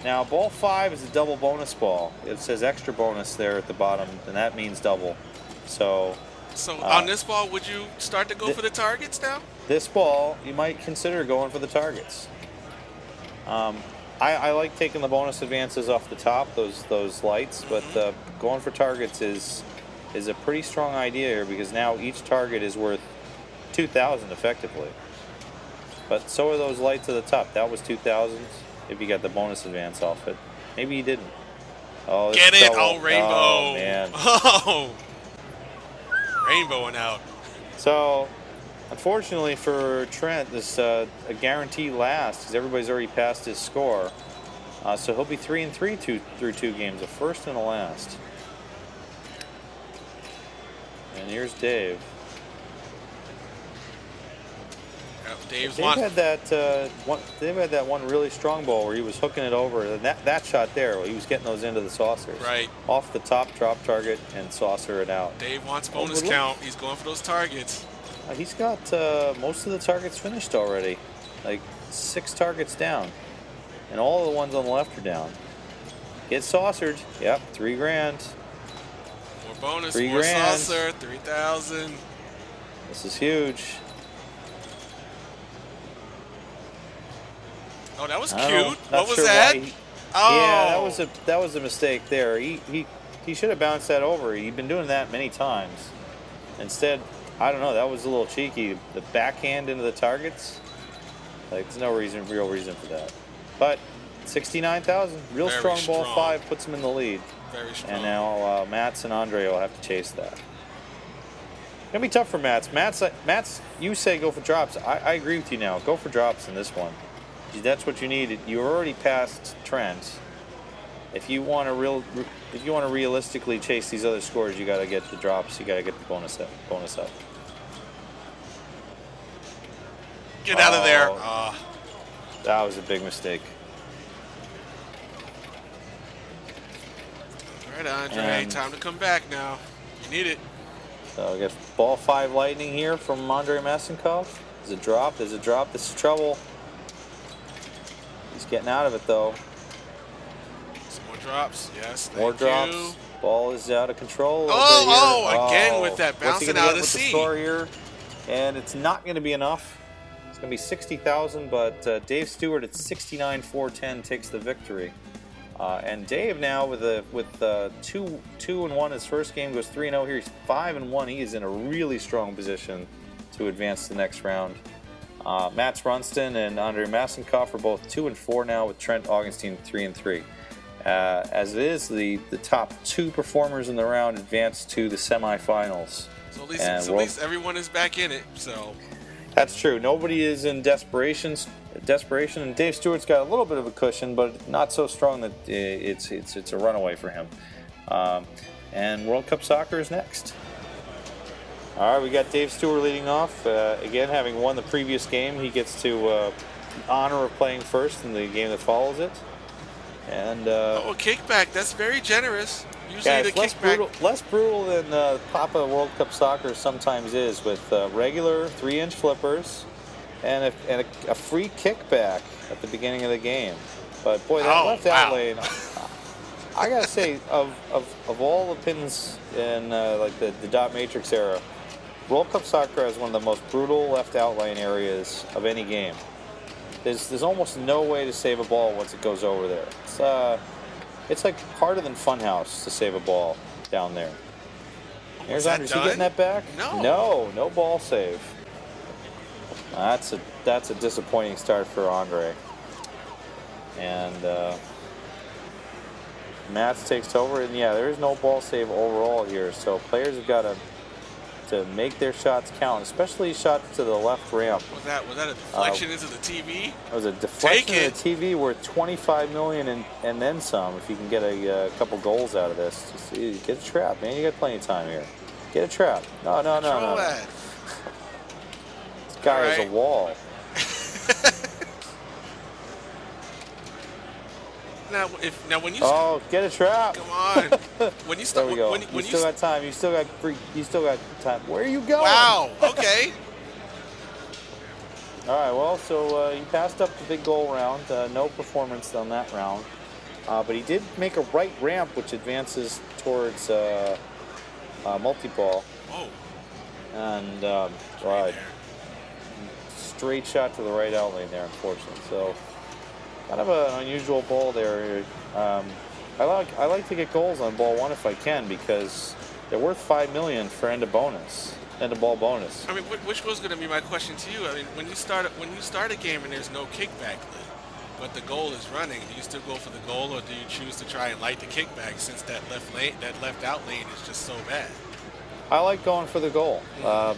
Now, ball 5 is a double bonus ball. It says extra bonus there at the bottom, and that means double. So on this ball, would you start to go for the targets now? This ball, you might consider going for the targets. I like taking the bonus advances off the top, those lights, but going for targets is a pretty strong idea here because now each target is worth 2,000 effectively. But so are those lights at the top. That was 2,000 if you got the bonus advance off it. Maybe you didn't. Oh, get it! Oh, rainbow! Oh, man. Oh! Rainbowing out. So, unfortunately for Trent, this a guaranteed last because everybody's already passed his score. So he'll be 3-3 through 2 games, a first and a last. And here's Dave. Dave had that one really strong ball where he was hooking it over, and that shot there, he was getting those into the saucers. Right. Off the top, drop target, and saucer it out. Dave wants bonus count. He's going for those targets. He's got most of the targets finished already, like 6 targets down, and all of the ones on the left are down. Get saucered. Yep, 3 grand. More bonus, 3 more grand. saucer, 3,000. This is huge. Oh, that was cute. What was that? Yeah, that was a mistake there. He should have bounced that over. He'd been doing that many times. Instead, I don't know. That was a little cheeky. The backhand into the targets. Like, there's no real reason for that. But 69,000, real strong ball 5 puts him in the lead. Very strong. And now Matz and Andre will have to chase that. It's gonna be tough for Matz. Matz, you say go for drops. I agree with you now. Go for drops in this one. That's what you need. You're already past Trent. If you want to realistically chase these other scores, you got to get the drops. You got to get the bonus up. Get out of there. That was a big mistake. All right, Andre, time to come back now. You need it. So I guess ball 5 lightning here from Andre Massenkov. There's a drop. There's a drop. This is trouble. He's getting out of it though. Some more drops. Yes. More drops. You. Ball is out of control. Again with that bouncing out of the sea. Score here, and it's not going to be enough. It's going to be 60,000, but Dave Stewart at 69,410 takes the victory. And Dave now with 2-1 his first game, goes 3-0 here. He's 5-1. He is in a really strong position to advance to the next round. Matz Runston and Andre Massenkov are both 2-4 now, with Trent Augustine 3-3. As it is, the top 2 performers in the round advance to the semifinals. So at least everyone is back in it. So that's true. Nobody is in desperation, and Dave Stewart's got a little bit of a cushion, but not so strong that it's a runaway for him. And World Cup Soccer is next. All right, we got Dave Stewart leading off. Again, having won the previous game, he gets to honor of playing first in the game that follows it. And a kickback. That's very generous. Usually yeah, the kickback less brutal than Papa World Cup Soccer sometimes is, with regular 3-inch flippers and a free kickback at the beginning of the game. But boy, that left out lane. I gotta say, of all the pins in like the dot matrix era, World Cup Soccer has one of the most brutal left out lane areas of any game. There's almost no way to save a ball once it goes over there. It's like harder than Funhouse to save a ball down there. Here's Andre. Is he getting that back? No ball save. That's a disappointing start for Andre. And Matz takes over, and yeah, there is no ball save overall here. So players have got to make their shots count, especially shots to the left ramp. Was that a deflection into the TV? It was a deflection into the TV worth $25 million and then some. If you can get a couple goals out of this, just get a trap, man. You got plenty of time here. Get a trap. No. That. This guy is a wall. Now when you get a trap. Come on. When you start, there we go. When you still got time. You still got time. Where are you going? Wow. Okay. All right. Well, so he passed up the big goal round. No performance on that round, but he did make a right ramp, which advances towards multiball. Whoa. And right. Straight shot to the right out lane there, unfortunately. So. Kind of an unusual ball there. I like to get goals on ball 1 if I can, because they're worth $5 million for end of ball bonus. I mean, which was going to be my question to you. I mean, when you start a game and there's no kickback, but the goal is running, do you still go for the goal, or do you choose to try and light the kickback since that left out lane is just so bad? I like going for the goal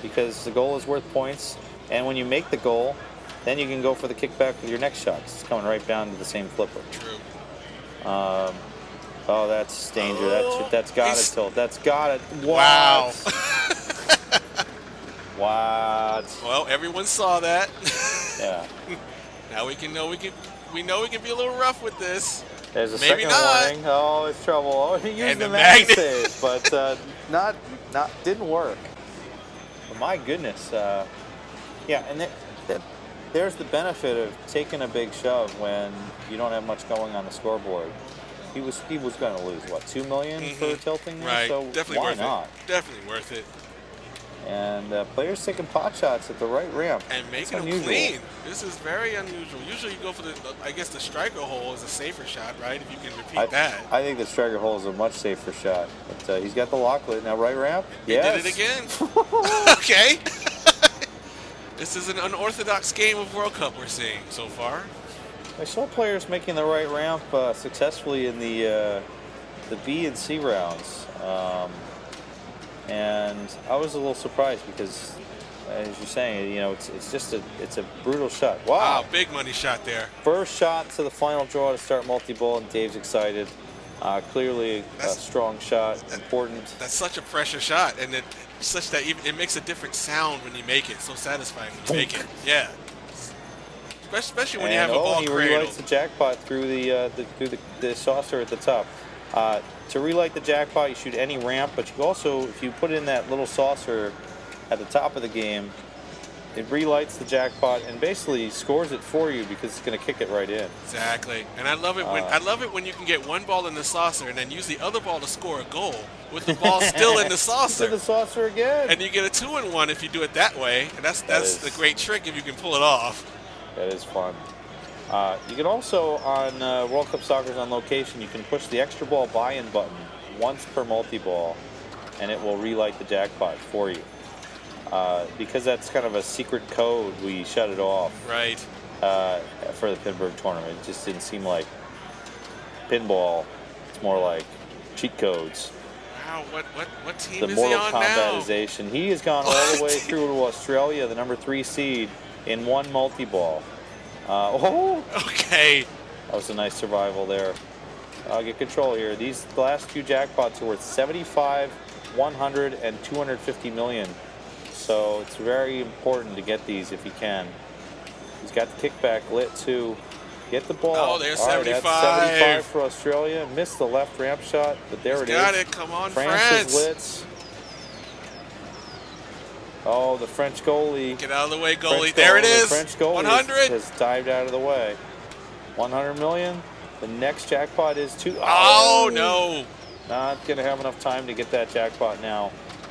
because the goal is worth points, and when you make the goal, then you can go for the kickback with your next shot. It's coming right down to the same flipper. True. That's danger. That's got it, Tilt. That's got it. What? Wow. What? Well, everyone saw that. Yeah. Now we know we can be a little rough with this. There's a Maybe second not. warning. Oh, it's trouble. Oh, he used And the the magnet magnet. save, but didn't work. But my goodness. Yeah, and there's the benefit of taking a big shove when you don't have much going on the scoreboard. He was going to lose what, $2 million for tilting there? Right. So Definitely why worth not? it. Definitely worth it. And players taking pot shots at the right ramp. And making them clean. This is very unusual. Usually you go for I guess the striker hole is a safer shot, right? If you can repeat that. I think the striker hole is a much safer shot. But he's got the locklet. Now right ramp. Yes. He did it again. Okay. This is an unorthodox game of World Cup we're seeing so far. I saw players making the right ramp successfully in the B and C rounds, and I was a little surprised because, as you're saying, it's a brutal shot. Wow, big money shot there. First shot to the final draw to start multi-ball, and Dave's excited. Clearly a strong shot, important. That's such a pressure shot, and such that it makes a different sound when you make it. So satisfying when you make it. Yeah. especially when you have a ball he cradle. relights the jackpot through the saucer at the top. To relight the jackpot, you shoot any ramp, but you also, if you put in that little saucer at the top of the game, it relights the jackpot and basically scores it for you because it's going to kick it right in. Exactly, and I love it when you can get one ball in the saucer and then use the other ball to score a goal with the ball still in the saucer. To the saucer again. And you get a 2-in-1 if you do it that way, and that's the great trick if you can pull it off. That is fun. You can also, on World Cup Soccer's on location, you can push the extra ball buy-in button once per multi-ball, and it will relight the jackpot for you. Because that's kind of a secret code, we shut it off. Right. For the Pinburgh tournament. It just didn't seem like pinball. It's more like cheat codes. Wow, what team the is he Mortal on now? Kombatization. He has gone all the way through to Australia, the number 3 seed, in one multi-ball. Okay. That was a nice survival there. I'll get control here. These last few jackpots are worth 75, 100, and 250 million. So it's very important to get these if you can. He's got the kickback lit too. Get the ball. Oh, there's all 75. Right, that's 75 for Australia. Missed the left ramp shot, but there it is. Got it. Come on, France. Lit. Oh, the French goalie. Get out of the way, goalie. There it is. The French goalie 100. has dived out of the way. 100 million. The next jackpot is 2. Oh, no. Not going to have enough time to get that jackpot now.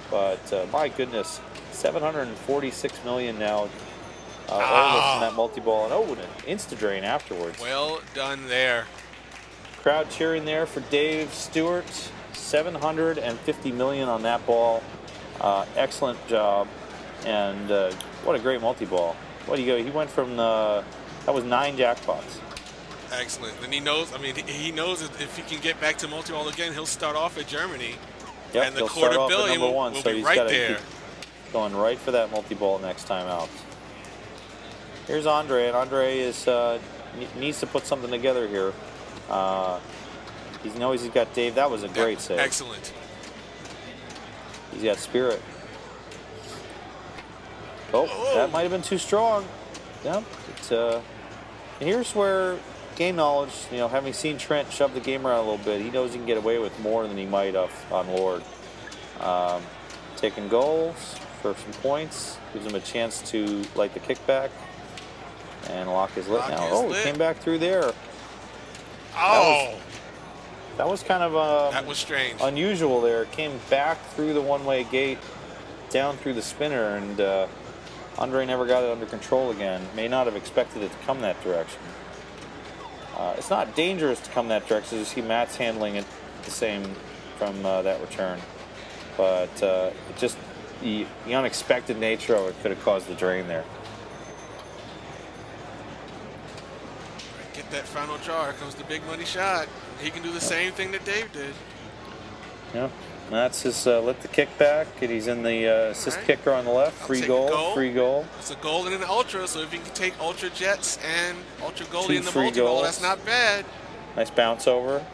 But my goodness, 746 million now. All of us in that multi-ball. And an insta-drain afterwards. Well done there. Crowd cheering there for Dave Stewart. 750 million on that ball. Excellent job. And what a great multi-ball. What do you go? He went from that was 9 jackpots. Excellent. And he knows, he knows if he can get back to multi-ball again, he'll start off at Germany. Yep, and the he'll start off at $250 number 1, will so be he's right gotta there. keep going right for that multi-ball next time out. Here's Andre, and Andre is needs to put something together here. He knows he's got Dave. That was a great save. Excellent. He's got spirit. Oh, that might have been too strong. Yep. Here's where game knowledge, having seen Trent shove the game around a little bit, he knows he can get away with more than he might have on Lord. Taking goals for some points, gives him a chance to light the kickback. And lock is lit now. He came back through there. Oh! That was kind of that was strange. Unusual there. Came back through the one-way gate, down through the spinner, and Andre never got it under control again. May not have expected it to come that direction. It's not dangerous to come that direction. You see Matz handling it the same from that return. But just the unexpected nature of it could have caused the drain there. Get that final draw. Here comes the big money shot. He can do the same thing that Dave did. Yeah. Matz has lit the kickback, and he's in the assist kicker on the left. Free goal. It's a goal and an ultra, so if you can take ultra jets and ultra goalie in the multi-ball, goals. that's not bad. Nice bounce over.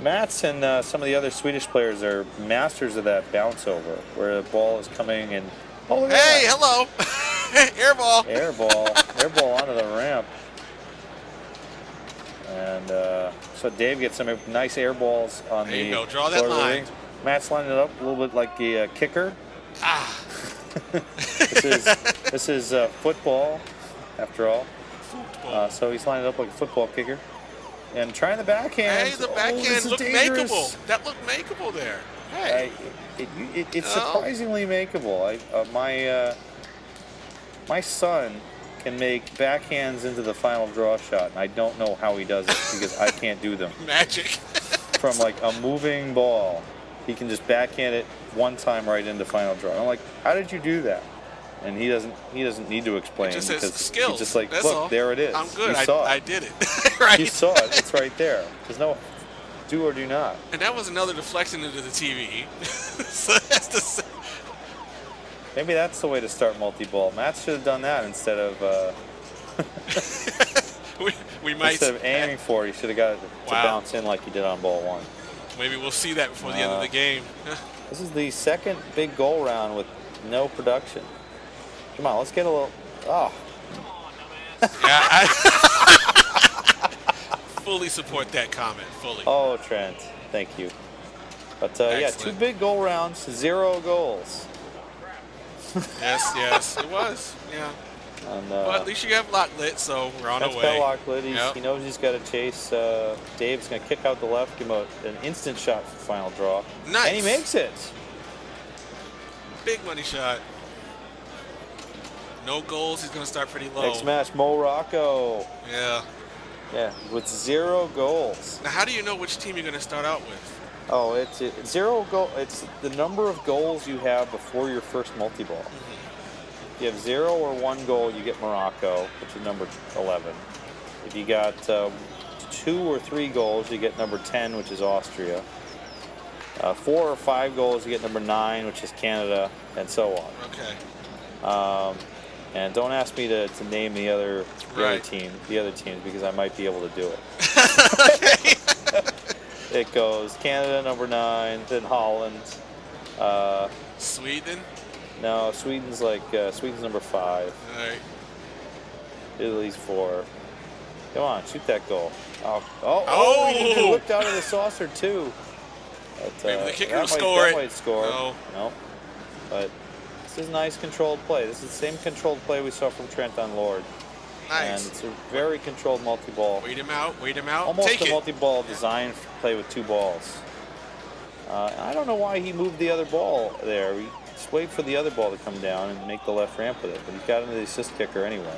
Matz and some of the other Swedish players are masters of that bounce over, where the ball is coming and hey, hello, airball. Airball onto the ramp. And so Dave gets some nice air balls on there the you go. Draw that line. Matt's lining it up a little bit like the kicker. This is football, after all. So he's lining it up like a football kicker. And trying the backhand. Hey, the backhand looked makeable. That looked makeable there. Hey. It's surprisingly makeable. My son can make backhands into the final draw shot, and I don't know how he does it because I can't do them. Magic. From like a moving ball, he can just backhand it one time right into final draw. I'm like, how did you do that? And he doesn't need to explain because skills. He's just like, that's look, all. there it is. I'm good. You saw it. I did it. Right. You saw it. It's right there. There's no do or do not. And that was another deflection into the TV. So that's the. Maybe that's the way to start multi-ball. Matz should have done that instead of we might instead of aiming for it. He should have got it to bounce in like he did on ball 1. Maybe we'll see that before the end of the game. This is the second big goal round with no production. Come on, let's get a little. Oh, Yeah, I fully support that comment. Fully. Oh, Trent, thank you. But yeah, 2 big goal rounds, 0 goals. Yes, it was. Yeah. And, but at least you have lock lit, so we're on our way. That's lock lit. He knows he's got to chase. Dave's going to kick out the left, give him an instant shot for final draw. Nice. And he makes it. Big money shot. No goals. He's going to start pretty low. Next match, Morocco. Yeah. Yeah, with 0 goals. Now, how do you know which team you're going to start out with? Oh, it's 0 goal. It's the number of goals you have before your first multi-ball. If you have 0 or 1 goal, you get Morocco, which is number 11. If you got 2 or 3 goals, you get number 10, which is Austria. 4 or 5 goals, you get number 9, which is Canada, and so on. Okay. And don't ask me to name the other teams, because I might be able to do it. Okay. It goes Canada number 9, then Holland. Sweden? No, Sweden's number 5. All right. Italy's 4. Come on, shoot that goal. Oh! He just whipped out of the saucer too. But, maybe the kicker will score it. That might score. No. But this is nice controlled play. This is the same controlled play we saw from Trent on Lord. Nice. And it's a very controlled multi-ball. Wait him out. Almost Take a multi-ball designed to play with 2 balls. I don't know why he moved the other ball there. He just waited for the other ball to come down and make the left ramp with it. But he got into the assist kicker anyway.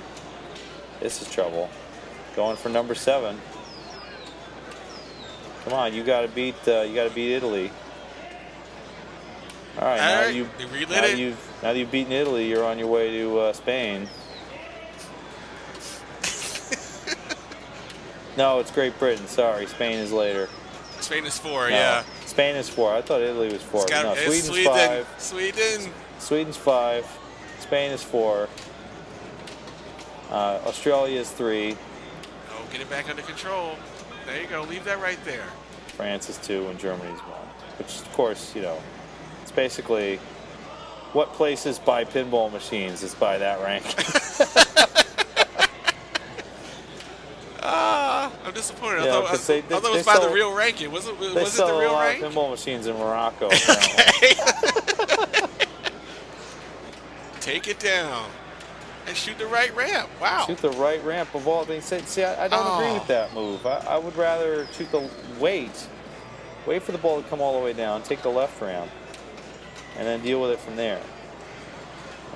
This is trouble. Going for number 7. Come on, you got to beat Italy. All right, now that you've beaten Italy, you're on your way to Spain. No, it's Great Britain. Sorry, Spain is later. Spain is 4, yeah. Spain is 4. I thought Italy was 4. No, Sweden's 5. Sweden's 5. Spain is 4. Australia is 3. Oh, get it back under control. There you go. Leave that right there. France is 2 and Germany's 1. Which, of course, it's basically what places buy pinball machines is by that rank. I'm disappointed. I thought it was by the real ranking. Was it the real rank? They sell a lot of pinball machines in Morocco. Take it down and shoot the right ramp. Wow. Shoot the right ramp of all things. See, I don't agree with that move. I would rather shoot wait for the ball to come all the way down, take the left ramp, and then deal with it from there.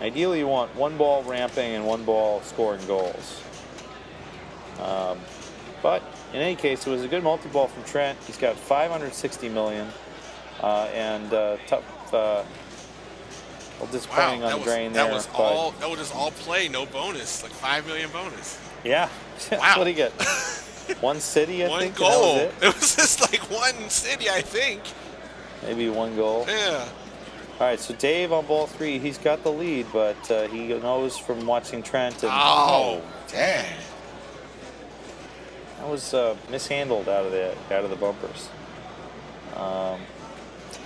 Ideally, you want 1 ball ramping and 1 ball scoring goals. But in any case, it was a good multi-ball from Trent. He's got 560 million, and tough. Disappointing on the drain there. That was just all play, no bonus, like 5 million bonus. Yeah, wow. What did he get? 1 city, I think. 1 goal. It was just like 1 city, I think. Maybe 1 goal. Yeah. All right, so Dave on ball 3, he's got the lead, but he knows from watching Trent. And, dang. That was mishandled out of the bumpers.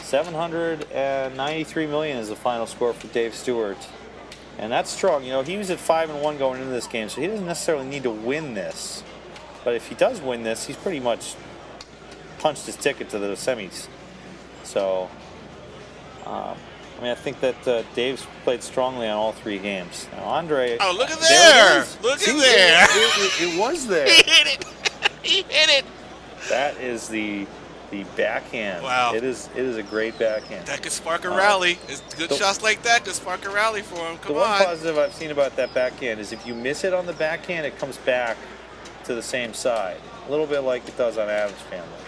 793 million is the final score for Dave Stewart, and that's strong. He was at 5-1 going into this game, so he doesn't necessarily need to win this. But if he does win this, he's pretty much punched his ticket to the semis. So, I think that Dave's played strongly on all 3 games. Now, Andre. Oh, look at there! Look at there! It was there. He hit it. He hit it. That is the backhand. Wow. It is a great backhand. That could spark a rally. It's good shots like that could spark a rally for him. Come on. The one positive I've seen about that backhand is if you miss it on the backhand, it comes back to the same side. A little bit like it does on Adam's Family.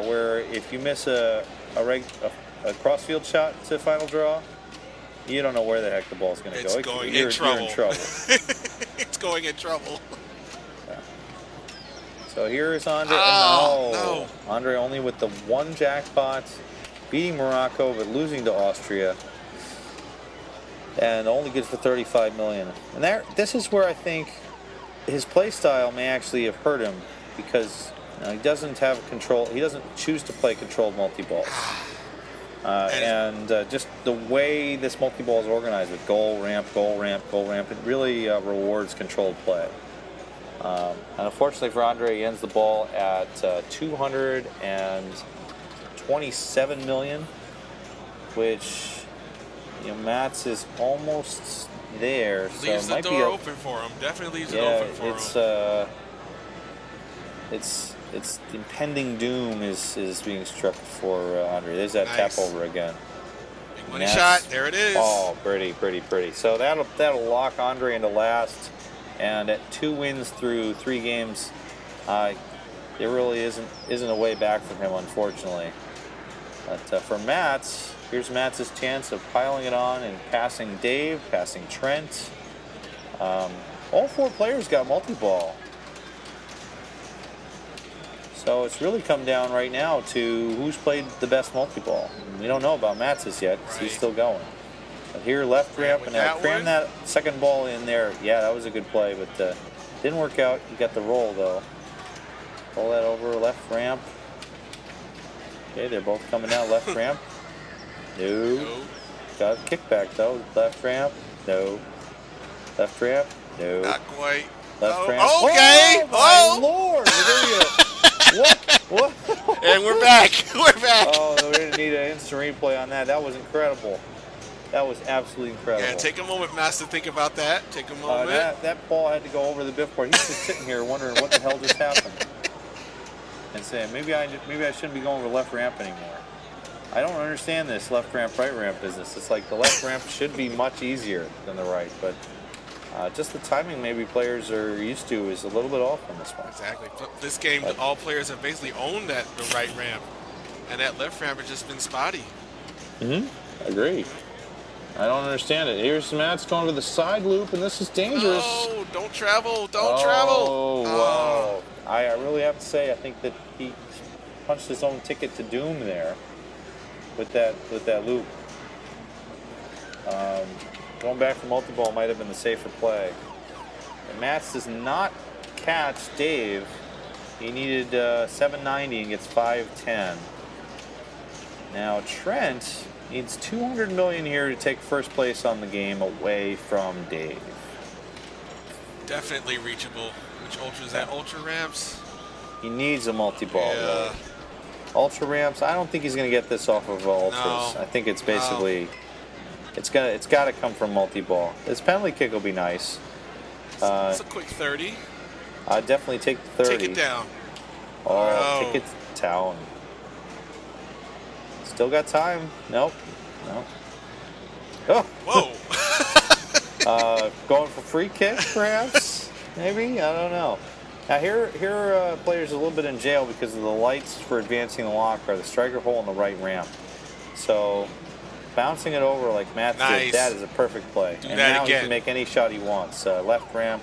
Where if you miss a crossfield shot to final draw, you don't know where the heck the ball's going to go. You're in trouble. You're in trouble. It's going in trouble. So here's Andre. No. Andre only with the 1 jackpot, beating Morocco but losing to Austria, and only good for 35 million. And this is where I think his play style may actually have hurt him, because he doesn't have control. He doesn't choose to play controlled multi-balls. Just the way this multi-ball is organized with goal, ramp, goal, ramp, goal, ramp, it really rewards controlled play. And unfortunately for Andre, he ends the ball at 227 million, which, you know, Matz is almost there. Leaves so the door open for him. Definitely leaves it open for him. It's impending doom is being struck for Andre. There's that tap over again. Big money shot. There it is. Oh, pretty. So that'll lock Andre into last. And at 2 wins through 3 games, there really isn't a way back for him, unfortunately. But for Matz, here's Matz's chance of piling it on and passing Dave, passing Trent. All 4 players got multi-ball. So it's really come down right now to who's played the best multi-ball. We don't know about Matz's yet, because he's still going. But here, left ramp, and now cram that second ball in there. Yeah, that was a good play, but didn't work out. You got the roll, though. Pull that over, left ramp. Okay, they're both coming out, left ramp. No. Got a kickback, though. Left ramp. No. Left ramp. No. Not quite. Left ramp. Okay. Oh, my Lord. What? And we're back. We're back. Oh, we're going to need an instant replay on that. That was incredible. That was absolutely incredible. Yeah, take a moment, Matz, to think about that. Take a moment. That ball had to go over the biff board. He's just sitting here wondering what the hell just happened. And saying, maybe I shouldn't be going with left ramp anymore. I don't understand this left ramp, right ramp business. It's like the left ramp should be much easier than the right, but just the timing maybe players are used to is a little bit off on this one. Exactly. This game, all players have basically owned the right ramp, and that left ramp has just been spotty. Agree. I don't understand it. Here's Matz going to the side loop, and this is dangerous. Oh, don't travel. Don't travel. Oh, wow. I really have to say, I think that he punched his own ticket to doom there with that loop. Going back for multi-ball might have been the safer play. And Matz does not catch Dave. He needed 790 and gets 510. Now Trent needs 200 million here to take first place on the game away from Dave. Definitely reachable. Which ultra is that? Ultra ramps? He needs a multi-ball. Yeah. Though. Ultra ramps. I don't think he's going to get this off of ultras. No. I think it's basically it's got to come from multi-ball. This penalty kick will be nice. It's a quick 30. I'd definitely take the 30. Take it down. Oh, take it down. Still got time. Nope. No. Oh. Whoa. Going for free kick, perhaps? Maybe? I don't know. Now here players are a little bit in jail because of the lights for advancing the lock are the striker hole and the right ramp. So bouncing it over like Matz did, that is a perfect play. Do and that now again. he can make any shot he wants. Left ramp.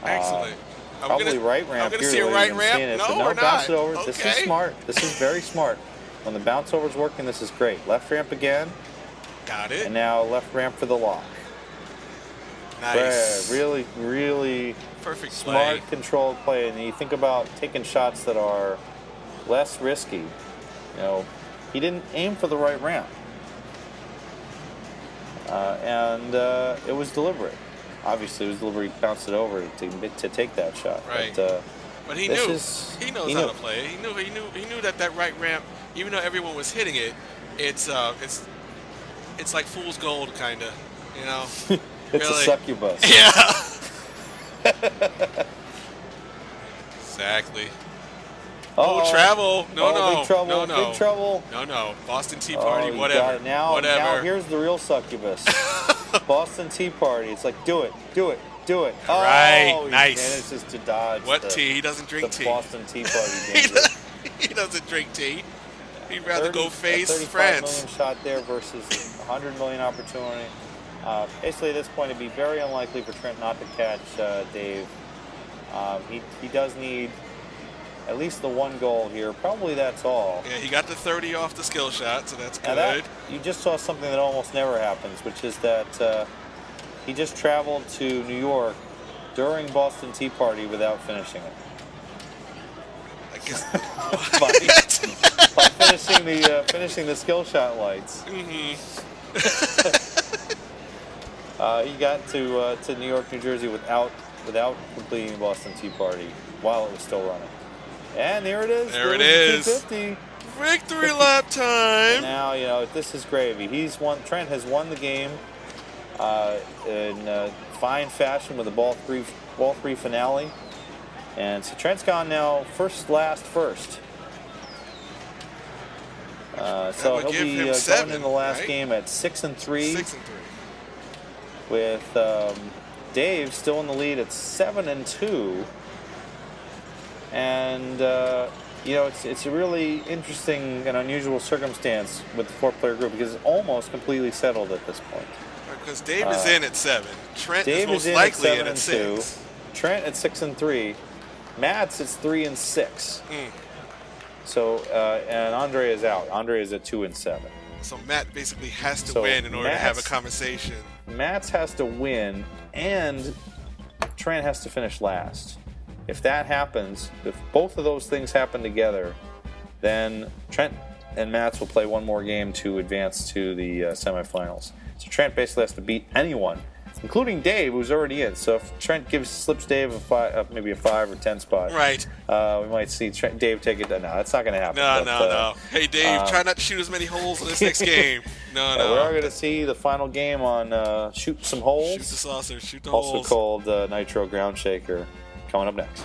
Excellent. Probably right ramp. I'm going to here, see a the way right I'm ramp. seeing it. No, But we're bounce not. it over. Okay. This is smart. This is very smart. When the bounce over is working, this is great. Left ramp again. Got it. And now left ramp for the lock. Nice. Really, really Perfect smart, play. controlled play. And you think about taking shots that are less risky. You know, he didn't aim for the right ramp. And it was deliberate. Obviously, it was deliberate. He bounced it over to take that shot. Right. But he this knew. is- He knows how to play. He knew that right ramp, even though everyone was hitting it, it's like fool's gold, kind of. You know. It's really. a succubus. Yeah. Exactly. Oh, travel. No. Big trouble. No. Big trouble. No. Boston Tea Party. You Whatever. got it. Now here's the real succubus. Boston Tea Party. It's like, do it. Right. Oh, Nice. He manages to dodge. What tea? He doesn't drink the tea. Boston Tea Party danger. He doesn't drink tea. He'd rather go face 35 France. million shot there versus 100 million opportunity. Basically, at this point, it'd be very unlikely for Trent not to catch Dave. He does need at least the one goal here. Probably that's all. Yeah, he got the 30 off the skill shot, so that's Now good. you just saw something that almost never happens, which is that he just traveled to New York during Boston Tea Party without finishing it. I guess. But While finishing the skill shot lights. He got to New York, New Jersey without completing the Boston Tea Party while it was still running. And there it is. There it is. 250. Victory lap time. Now, you know, this is gravy. Trent has won the game in fine fashion with a ball three finale. And so Trent's gone now first. So he'll be going in the last game at 6-3. 6-3. With Dave still in the lead at 7-2. And you know, it's a really interesting and unusual circumstance with the 4-player group because it's almost completely settled at this point. Because Dave is in at 7. Trent Dave is most in likely at in at 6. Trent at 6-3. Matz is 3-6. So and Andre is out. Andre is at 2-7. So Matt basically has to win in order to have a conversation. Matz has to win, and Trent has to finish last. If that happens, if both of those things happen together, then Trent and Matz will play one more game to advance to the semifinals. So Trent basically has to beat anyone, including Dave, who's already in. So if Trent slips Dave maybe a 5 or 10 spot, right? We might see Dave take it down. No, that's not going to happen. No. Hey, Dave, try not to shoot as many holes in this next game. No. We are going to see the final game on Shoot Some Holes. Shoot the saucer, shoot the also holes. Also called Nitro Groundshaker, coming up next.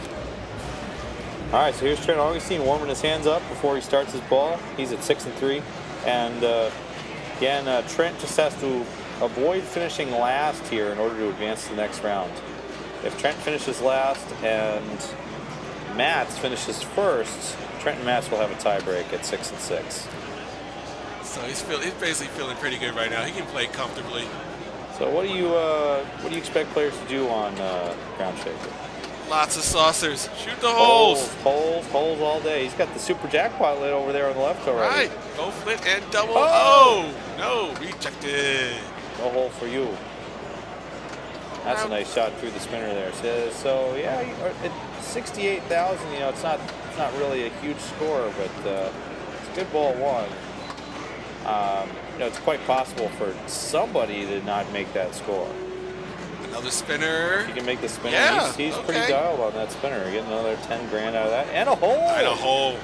All right, so here's Trent Augustine warming his hands up before he starts his ball. He's at 6-3, and again, Trent just has to avoid finishing last here in order to advance to the next round. If Trent finishes last and Matz finishes first, Trent and Matz will have a tiebreak at 6-6. So he's basically feeling pretty good right now. He can play comfortably. So what do you expect players to do on Groundshaker? Lots of saucers. Shoot the holes. Holes all day. He's got the super jackpot lit over there on the left already. Right. Both lit and double. Oh! No, rejected. No hole for you. That's a nice shot through the spinner there. So yeah, at 68,000, you know, it's not really a huge score, but it's a good ball one. You know, it's quite possible for somebody to not make that score. Another spinner. He can make the spinner. Yeah, he's pretty dialed on that spinner. Get another 10 grand out of that, and a hole. And a hole.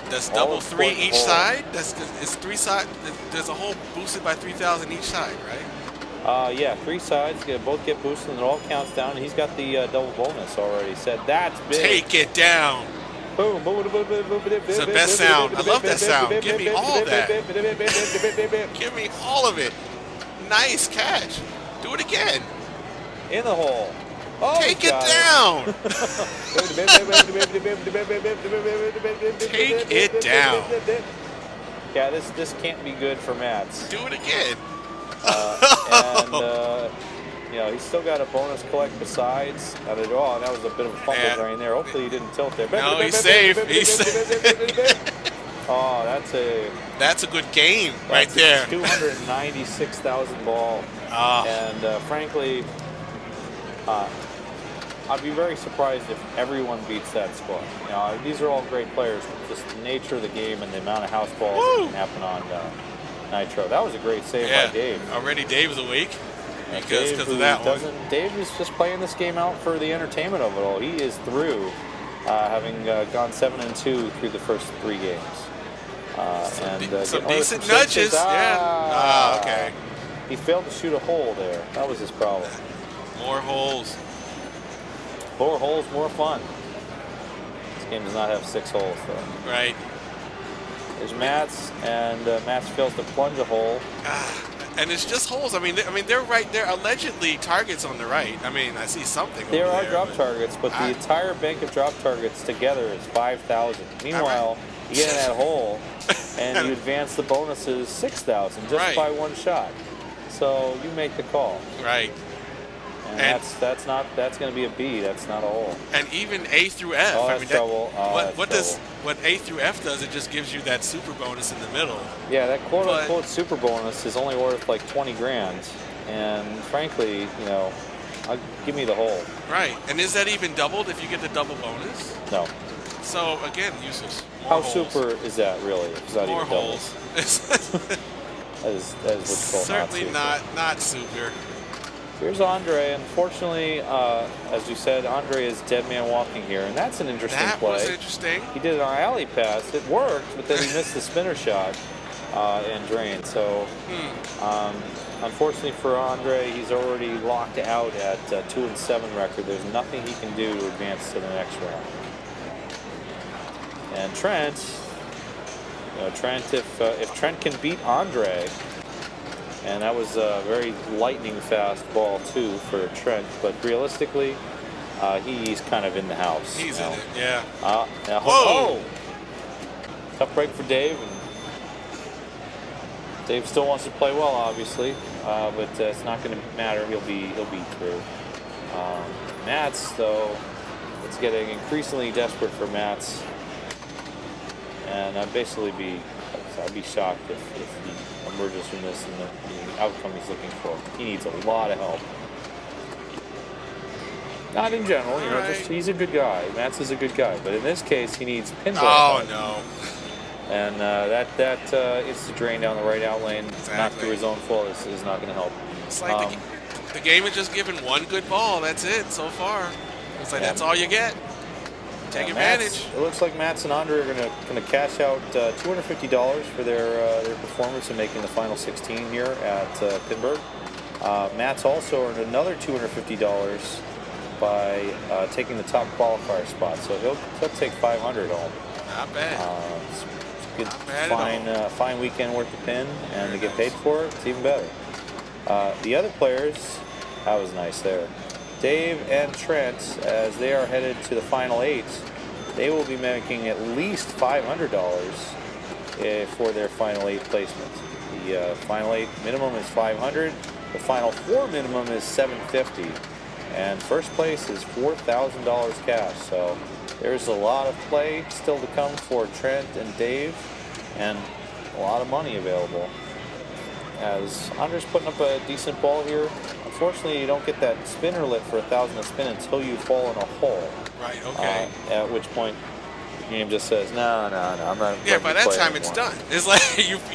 That's double 3 each side. It's 3 sides. There's a hole boosted by 3,000 each side, right? Yeah, 3 sides both get boosted, and it all counts down. And he's got the double bonus already set. That's big. Take it down. Boom, boom, boom, boom, boom, boom. It's the best sound. I love that sound. Give me all of that. Give me all of it. Nice catch. Do it again. In the hole. Oh, take it down. Take it down. Yeah, this can't be good for Matz. Do it again. You know, he's still got a bonus collect besides. That was a bit of a fumble drain there. Hopefully he didn't tilt there. No, he's safe. Oh, that's a good game right there. 296,000 ball. And frankly, I'd be very surprised if everyone beats that score. You know, these are all great players. Just the nature of the game and the amount of house balls that can happen on Nitro. That was a great save by Dave. Already Dave is awake because of that one. Dave is just playing this game out for the entertainment of it all. He is through, having gone 7-2 through the first 3 games. Some decent nudges. Okay. He failed to shoot a hole there. That was his problem. More holes. More holes, more fun. This game does not have 6 holes, though. Right. There's Matz, and Matz fails to plunge a hole. And it's just holes. I mean, they're right there. Allegedly targets on the right. I mean, I see something. There are drop targets, but the entire bank of drop targets together is 5,000. Meanwhile, you get in that hole, and you advance the bonuses 6,000 just by one shot. So you make the call. Right. And that's going to be a B. That's not a hole. And even A through F. Oh, that's trouble. What A through F does? It just gives you that super bonus in the middle. Yeah, that quote unquote super bonus is only worth like 20 grand. And frankly, you know, give me the hole. Right. And is that even doubled if you get the double bonus? No. So again, useless. How super is that really? It's not More even double. holes. That is what's called Certainly not not super. Here's Andre. Unfortunately, as you said, Andre is dead man walking here, and that's an interesting That play. was interesting. He did it on alley pass. It worked, but then he missed the spinner shot and drained. So, unfortunately for Andre, he's already locked out at 2-7 record. There's nothing he can do to advance to the next round. And Trent, if Trent can beat Andre. And that was a very lightning fast ball, too, for Trent. But realistically, he's kind of in the house. He's in it, yeah. Whoa! Tough break for Dave. And Dave still wants to play well, obviously. But it's not going to matter. He'll be through. Matz, though, it's getting increasingly desperate for Matz. And I'd be shocked if he emerges from this and the outcome he's looking for. He needs a lot of help. Not in general, just he's a good guy. Matz is a good guy, but in this case, he needs pinball. Oh no! And that it's the drain down the right out lane, not through his own fault. Is not going to help. It's like the game is just given one good ball. That's it so far. It's like that's all you get. Take advantage. It looks like Matz and Andre are going to cash out $250 for their performance in making the final 16 here at Pinburgh. Matz also earned another $250 by taking the top qualifier spot, so he'll take $500 home. Not bad. It's a good, fine weekend worth of pin, and to get paid for it, it's even better. The other players, that was nice there. Dave and Trent, as they are headed to the final 8, they will be making at least $500 for their final 8 placement. The final 8 minimum is $500. The final 4 minimum is $750, and first place is $4,000 cash. So there's a lot of play still to come for Trent and Dave, and a lot of money available. As Andre's putting up a decent ball here. Unfortunately, you don't get that spinner lit for 1,000 to spin until you fall in a hole. Right, okay. At which point, the game just says, no, I'm not. Yeah, by that time it's done. It's like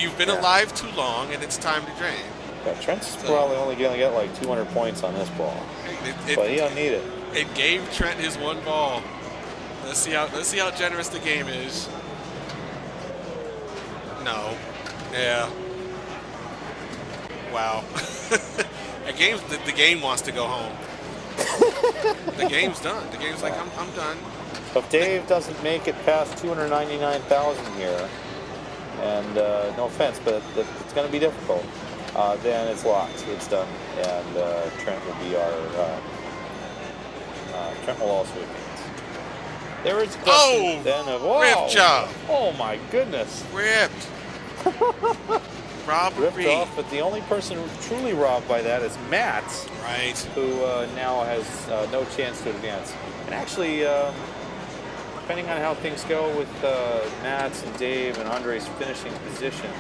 you've been alive too long, and it's time to drain. Yeah, Trent's probably only going to get like 200 points on this ball, but he don't need it. It gave Trent his one ball. Let's see how generous the game is. No. Yeah. Wow. The game wants to go home. The game's done. The game's like, I'm done. So if Dave doesn't make it past 299,000 here, and no offense, but it's going to be difficult, then it's locked. It's done. And Trent will be Trent will also advance. There is a question then of, ripped job. Oh my goodness. Ripped. Robbery. Ripped off, but the only person who truly robbed by that is Matz, right? Who now has no chance to advance. And actually, depending on how things go with Matz and Dave and Andre's finishing positions,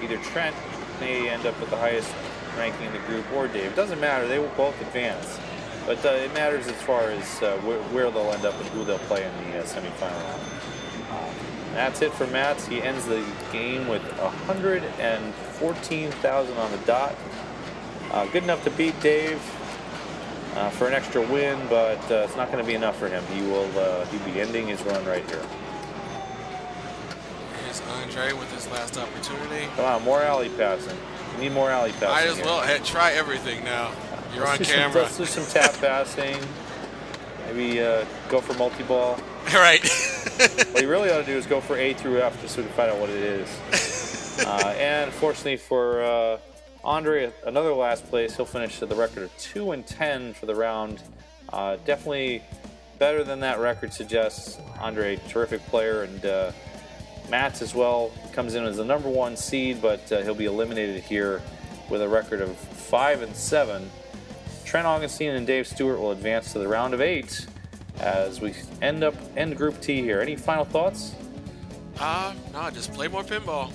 either Trent may end up with the highest ranking in the group, or Dave. It doesn't matter; they will both advance. But it matters as far as where they'll end up and who they'll play in the semifinal round. That's it for Matz. He ends the game with 114,000 on the dot. Good enough to beat Dave for an extra win, but it's not going to be enough for him. He'll be ending his run right here. Here's Andre with his last opportunity. Come on, more alley passing. We need more alley passing. Might as well try everything now. You're on camera. Let's do some tap passing. Maybe go for multiball. Right. What you really ought to do is go for A through F just so we can find out what it is. And unfortunately for Andre, another last place. He'll finish at the record of 2-10 for the round. Definitely better than that record suggests. Andre, terrific player, and Matz as well comes in as the #1 seed, but he'll be eliminated here with a record of 5-7. Trent Augustine and Dave Stewart will advance to the round of 8 as we end Group T here. Any final thoughts? No, just play more pinball.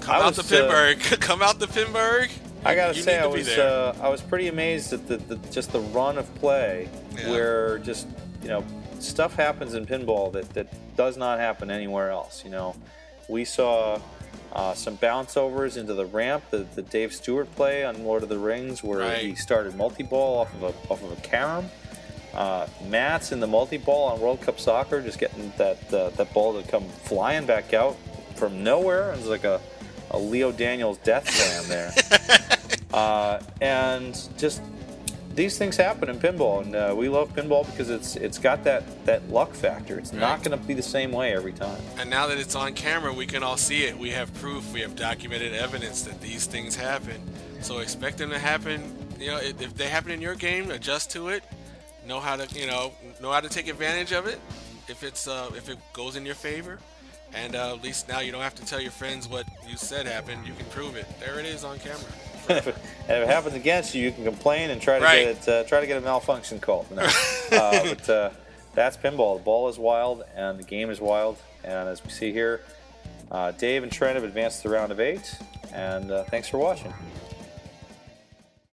Come out to Pinburgh. Come out to Pinburgh I gotta You say, need to be there. I was pretty amazed at just the run of play, Yeah. where just stuff happens in pinball that does not happen anywhere else. We saw some bounce overs into the ramp, the Dave Stewart play on Lord of the Rings, where Right. he started multi-ball off of a carom. Matz in the multi-ball on World Cup Soccer, just getting that ball to come flying back out from nowhere. It was like a Leo Daniels death slam there. And just these things happen in pinball, and we love pinball because it's got that luck factor. It's not going to be the same way every time. And now that it's on camera, we can all see it. We have proof. We have documented evidence that these things happen. So expect them to happen. If they happen in your game, adjust to it. Know how to take advantage of it. If it goes in your favor, and at least now you don't have to tell your friends what you said happened. You can prove it. There it is on camera. And if it happens against you, you can complain and try to get a malfunction called. But that's pinball. The ball is wild, and the game is wild. And as we see here, Dave and Trent have advanced to the round of 8. And thanks for watching.